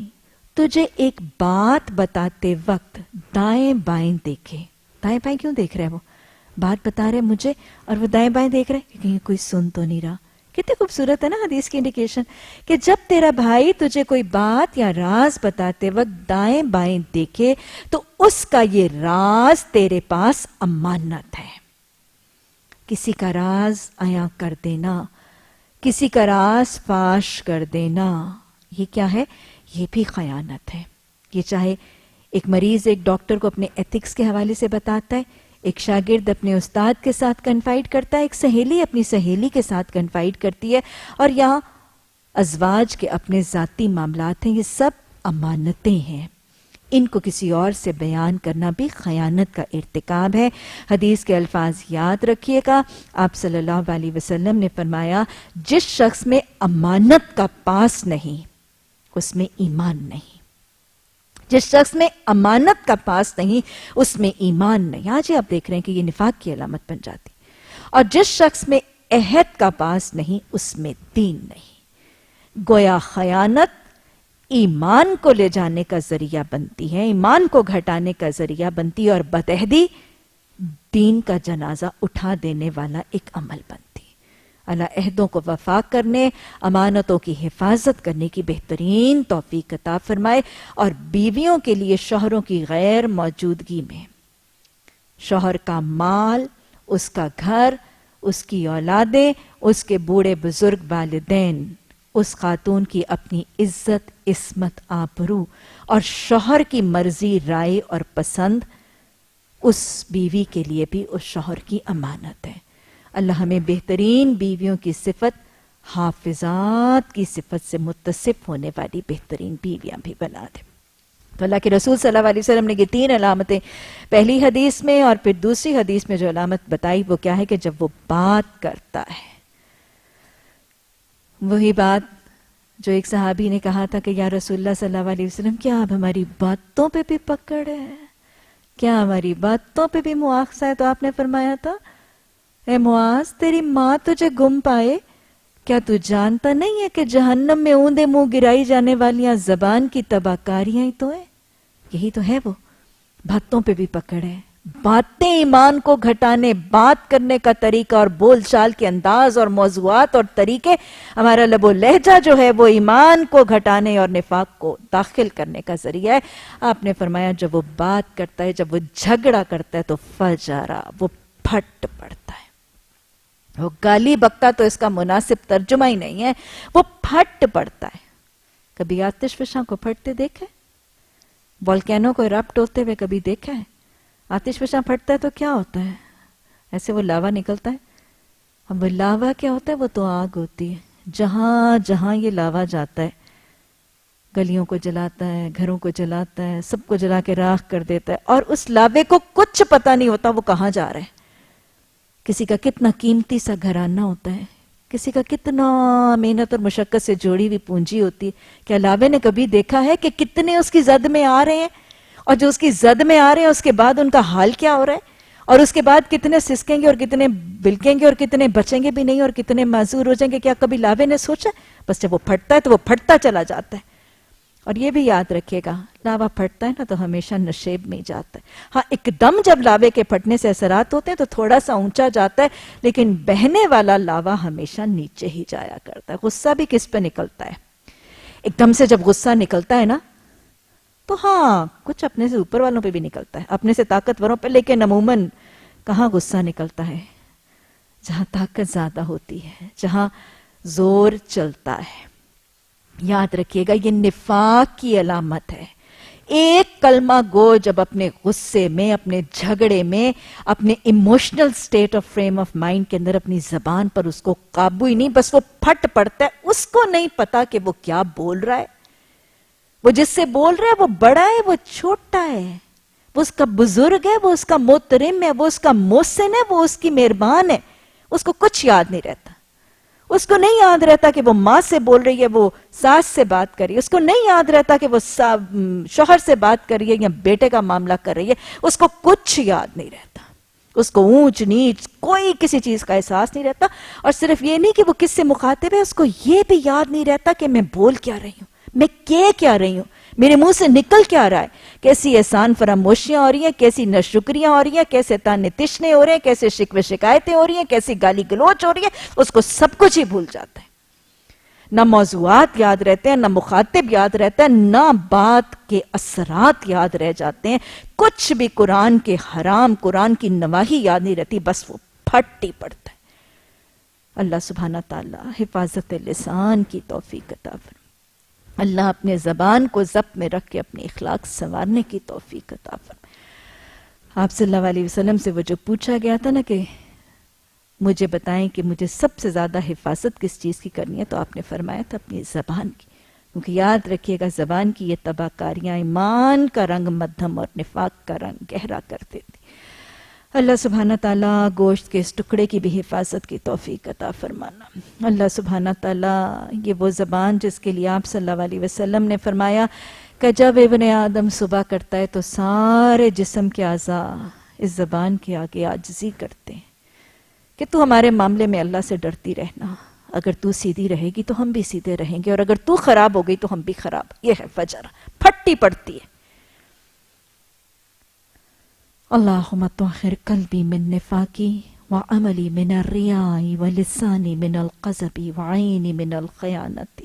تجھے ایک بات بتاتے وقت دائیں بائیں دیکھے. دائیں بائیں کیوں دیکھ رہے ہیں؟ وہ بات بتا رہے مجھے اور وہ دائیں بائیں دیکھ رہے کہ کہیں کوئی سن تو نہیں رہا. کتنی خوبصورت ہے نا حدیث کی انڈیکیشن کہ جب تیرا بھائی تجھے کوئی بات یا راز بتاتے وقت دائیں بائیں دیکھے تو اس کا یہ راز تیرے پاس امانت ہے. کسی کا راز عیاں کر دینا، کسی کا راز فاش کر دینا، یہ کیا ہے؟ یہ بھی خیانت ہے. یہ چاہے ایک مریض ایک ڈاکٹر کو اپنے ایتھکس کے حوالے سے بتاتا ہے، ایک شاگرد اپنے استاد کے ساتھ کنفائیڈ کرتا ہے، ایک سہیلی اپنی سہیلی کے ساتھ کنفائیڈ کرتی ہے، اور یہاں ازواج کے اپنے ذاتی معاملات ہیں. یہ سب امانتیں ہیں. ان کو کسی اور سے بیان کرنا بھی خیانت کا ارتکاب ہے. حدیث کے الفاظ یاد رکھیے گا. آپ صلی اللہ علیہ وسلم نے فرمایا جس شخص میں امانت کا پاس نہیں اس میں ایمان نہیں. جس شخص میں امانت کا پاس نہیں اس میں ایمان نہیں. آج آپ دیکھ رہے ہیں کہ یہ نفاق کی علامت بن جاتی. اور جس شخص میں عہد کا پاس نہیں اس میں دین نہیں. گویا خیانت ایمان کو لے جانے کا ذریعہ بنتی ہے، ایمان کو گھٹانے کا ذریعہ بنتی ہے، اور بدعہدی دین کا جنازہ اٹھا دینے والا ایک عمل بنتی. اللہ عہدوں کو وفا کرنے، امانتوں کی حفاظت کرنے کی بہترین توفیق عطا فرمائے. اور بیویوں کے لیے شوہروں کی غیر موجودگی میں شوہر کا مال، اس کا گھر، اس کی اولادیں، اس کے بوڑھے بزرگ والدین، اس خاتون کی اپنی عزت، عصمت، آبرو اور شوہر کی مرضی، رائے اور پسند اس بیوی کے لیے بھی اس شوہر کی امانت ہے. اللہ ہمیں بہترین بیویوں کی صفت، حافظات کی صفت سے متصف ہونے والی بہترین بیویاں بھی بنا دے. تو اللہ کے رسول صلی اللہ علیہ وسلم نے یہ 3 علامتیں پہلی حدیث میں اور پھر دوسری حدیث میں جو علامت بتائی وہ کیا ہے کہ جب وہ بات کرتا ہے، وہی بات جو ایک صحابی نے کہا تھا کہ یا رسول اللہ صلی اللہ علیہ وسلم کیا آپ ہماری باتوں پہ بھی پکڑ ہے؟ کیا ہماری باتوں پہ بھی مواخذہ ہے؟ تو آپ نے فرمایا تھا اے معاذ تیری ماں تجھے گم پائے، کیا تو جانتا نہیں ہے کہ جہنم میں اوندے منہ گرائی جانے والیاں زبان کی تباہ کاریاں ہی تو ہیں؟ یہی تو ہے وہ باتوں پہ بھی پکڑ ہے. باتیں ایمان کو گھٹانے، بات کرنے کا طریقہ اور بول چال کے انداز اور موضوعات اور طریقے، ہمارا لب و لہجہ جو ہے وہ ایمان کو گھٹانے اور نفاق کو داخل کرنے کا ذریعہ ہے. آپ نے فرمایا جب وہ بات کرتا ہے، جب وہ جھگڑا کرتا ہے تو فجارا، وہ پھٹ پڑتا ہے. وہ گالی بکتا تو اس کا مناسب ترجمہ ہی نہیں ہے، وہ پھٹ پڑتا ہے. کبھی آتش فشاں کو پھٹتے دیکھا ہے؟ والکینو کو ایرپٹ ہوتے ہوئے کبھی دیکھا ہے؟ آتش فشاں پھٹتا ہے تو کیا ہوتا ہے؟ ایسے وہ لاوا نکلتا ہے. اب وہ لاوا کیا ہوتا ہے؟ وہ تو آگ ہوتی ہے. جہاں جہاں یہ لاوا جاتا ہے گلیوں کو جلاتا ہے, گھروں کو جلاتا ہے, سب کو جلا کے راکھ کر دیتا ہے, اور اس لاوے کو کچھ پتہ نہیں ہوتا وہ کہاں جا رہا ہے. کسی کا کتنا قیمتی سا گھرانہ ہوتا ہے, کسی کا کتنا محنت اور مشقت سے جوڑی ہوئی پونجی ہوتی ہے. کیا لاوے نے کبھی دیکھا ہے کہ کتنے اس کی زد میں آ رہے ہیں, اور جو اس کی زد میں آ رہے ہیں اس کے بعد ان کا حال کیا ہو رہا ہے, اور اس کے بعد کتنے سسکیں گے اور کتنے بلکیں گے اور کتنے بچیں گے بھی نہیں اور کتنے معذور ہو جائیں گے؟ کیا کبھی لاوے نے سوچا؟ بس جب وہ پھٹتا ہے تو وہ پھٹتا چلا جاتا ہے. اور یہ بھی یاد رکھیے گا, لاوا پھٹتا ہے نا تو ہمیشہ نشیب میں جاتا ہے. ہاں ایک دم جب لاوے کے پھٹنے سے اثرات ہوتے ہیں تو تھوڑا سا اونچا جاتا ہے, لیکن بہنے والا لاوا ہمیشہ نیچے ہی جایا کرتا ہے. غصہ بھی کس پہ نکلتا ہے؟ ایک دم سے جب غصہ نکلتا ہے نا تو ہاں کچھ اپنے سے اوپر والوں پہ بھی نکلتا ہے, اپنے سے طاقتوروں پہ, لیکن عموماً کہاں غصہ نکلتا ہے؟ جہاں طاقت زیادہ ہوتی ہے, جہاں زور چلتا ہے. یاد رکھیے گا یہ نفاق کی علامت ہے. ایک کلمہ گو جب اپنے غصے میں, اپنے جھگڑے میں, اپنے emotional state of frame of mind کے اندر اپنی زبان پر اس کو قابو ہی نہیں, بس وہ پھٹ پڑتا ہے. اس کو نہیں پتا کہ وہ کیا بول رہا ہے. وہ جس سے بول رہا ہے وہ بڑا ہے, وہ چھوٹا ہے, وہ اس کا بزرگ ہے, وہ اس کا محترم ہے, وہ اس کا محسن ہے, وہ اس کی مہربان ہے. اس کو کچھ یاد نہیں رہتا. اس کو نہیں یاد رہتا کہ وہ ماں سے بول رہی ہے, وہ ساس سے بات کر رہی ہے. اس کو نہیں یاد رہتا کہ وہ شوہر سے بات کر رہی ہے یا بیٹے کا معاملہ کر رہی ہے. اس کو کچھ یاد نہیں رہتا. اس کو اونچ نیچ کوئی کسی چیز کا احساس نہیں رہتا. اور صرف یہ نہیں کہ وہ کس سے مخاطب ہے, اس کو یہ بھی یاد نہیں رہتا کہ میں بول کیا رہی ہوں, میں کیا رہی ہوں, میرے منہ سے نکل کیا رہا ہے, کیسی احسان فراموشیاں ہو رہی ہیں, کیسی ناشکریاں ہو رہی ہیں, کیسے تانے تشنے ہو رہے ہیں, کیسے شکوے شکایتیں ہو رہی ہیں, کیسی گالی گلوچ ہو رہی ہے. اس کو سب کچھ ہی بھول جاتا ہے. نہ موضوعات یاد رہتے ہیں, نہ مخاطب یاد رہتا ہے, نہ بات کے اثرات یاد رہ جاتے ہیں. کچھ بھی قرآن کے حرام, قرآن کی نواہی یاد نہیں رہتی, بس وہ پھٹ ہی پڑتا ہے. اللہ سبحانہ تعالی حفاظت لسان کی توفیق عطا فرمائے. اللہ اپنے زبان کو ضبط میں رکھ کے اپنے اخلاق سنوارنے کی توفیق عطا فرمائے. آپ صلی اللہ علیہ وسلم سے وہ جو پوچھا گیا تھا نا کہ مجھے بتائیں کہ مجھے سب سے زیادہ حفاظت کس چیز کی کرنی ہے, تو آپ نے فرمایا تھا اپنی زبان کی. کیونکہ یاد رکھیے گا زبان کی یہ تباہ کاریاں ایمان کا رنگ مدھم اور نفاق کا رنگ گہرا کر دیتی. اللہ سبحانہ تعالیٰ گوشت کے اس ٹکڑے کی بھی حفاظت کی توفیق عطا فرمانا. اللہ سبحانہ تعالیٰ یہ وہ زبان جس کے لیے آپ صلی اللہ علیہ وسلم نے فرمایا کہ جب ابن آدم صبح کرتا ہے تو سارے جسم کے اعضاء اس زبان کے آگے عاجزی کرتے ہیں کہ تو ہمارے معاملے میں اللہ سے ڈرتی رہنا. اگر تو سیدھی رہے گی تو ہم بھی سیدھے رہیں گے, اور اگر تو خراب ہو گئی تو ہم بھی خراب. یہ ہے فجر, پھٹی پڑتی ہے. اللہم طہر قلبی من نفاقی وعملی من الریاء ولسانی من القذب وعینی من الخیانت.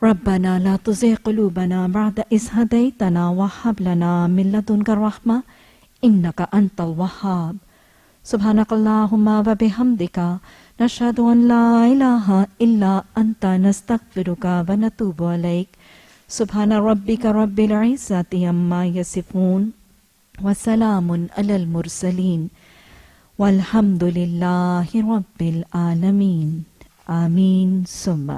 ربنا لا تزغ قلوبنا بعد اذ ہدیتنا وہب لنا من لدنک الرحمہ انک انت الوہاب. سبحانک اللہم وبحمدک نشہد ان لا الہ الا انت نستغفرک ونتوب الیک. سبحان ربک رب العزت عما یصفون وسلام علی المرسلین والحمد للہ رب العالمین. آمین ثم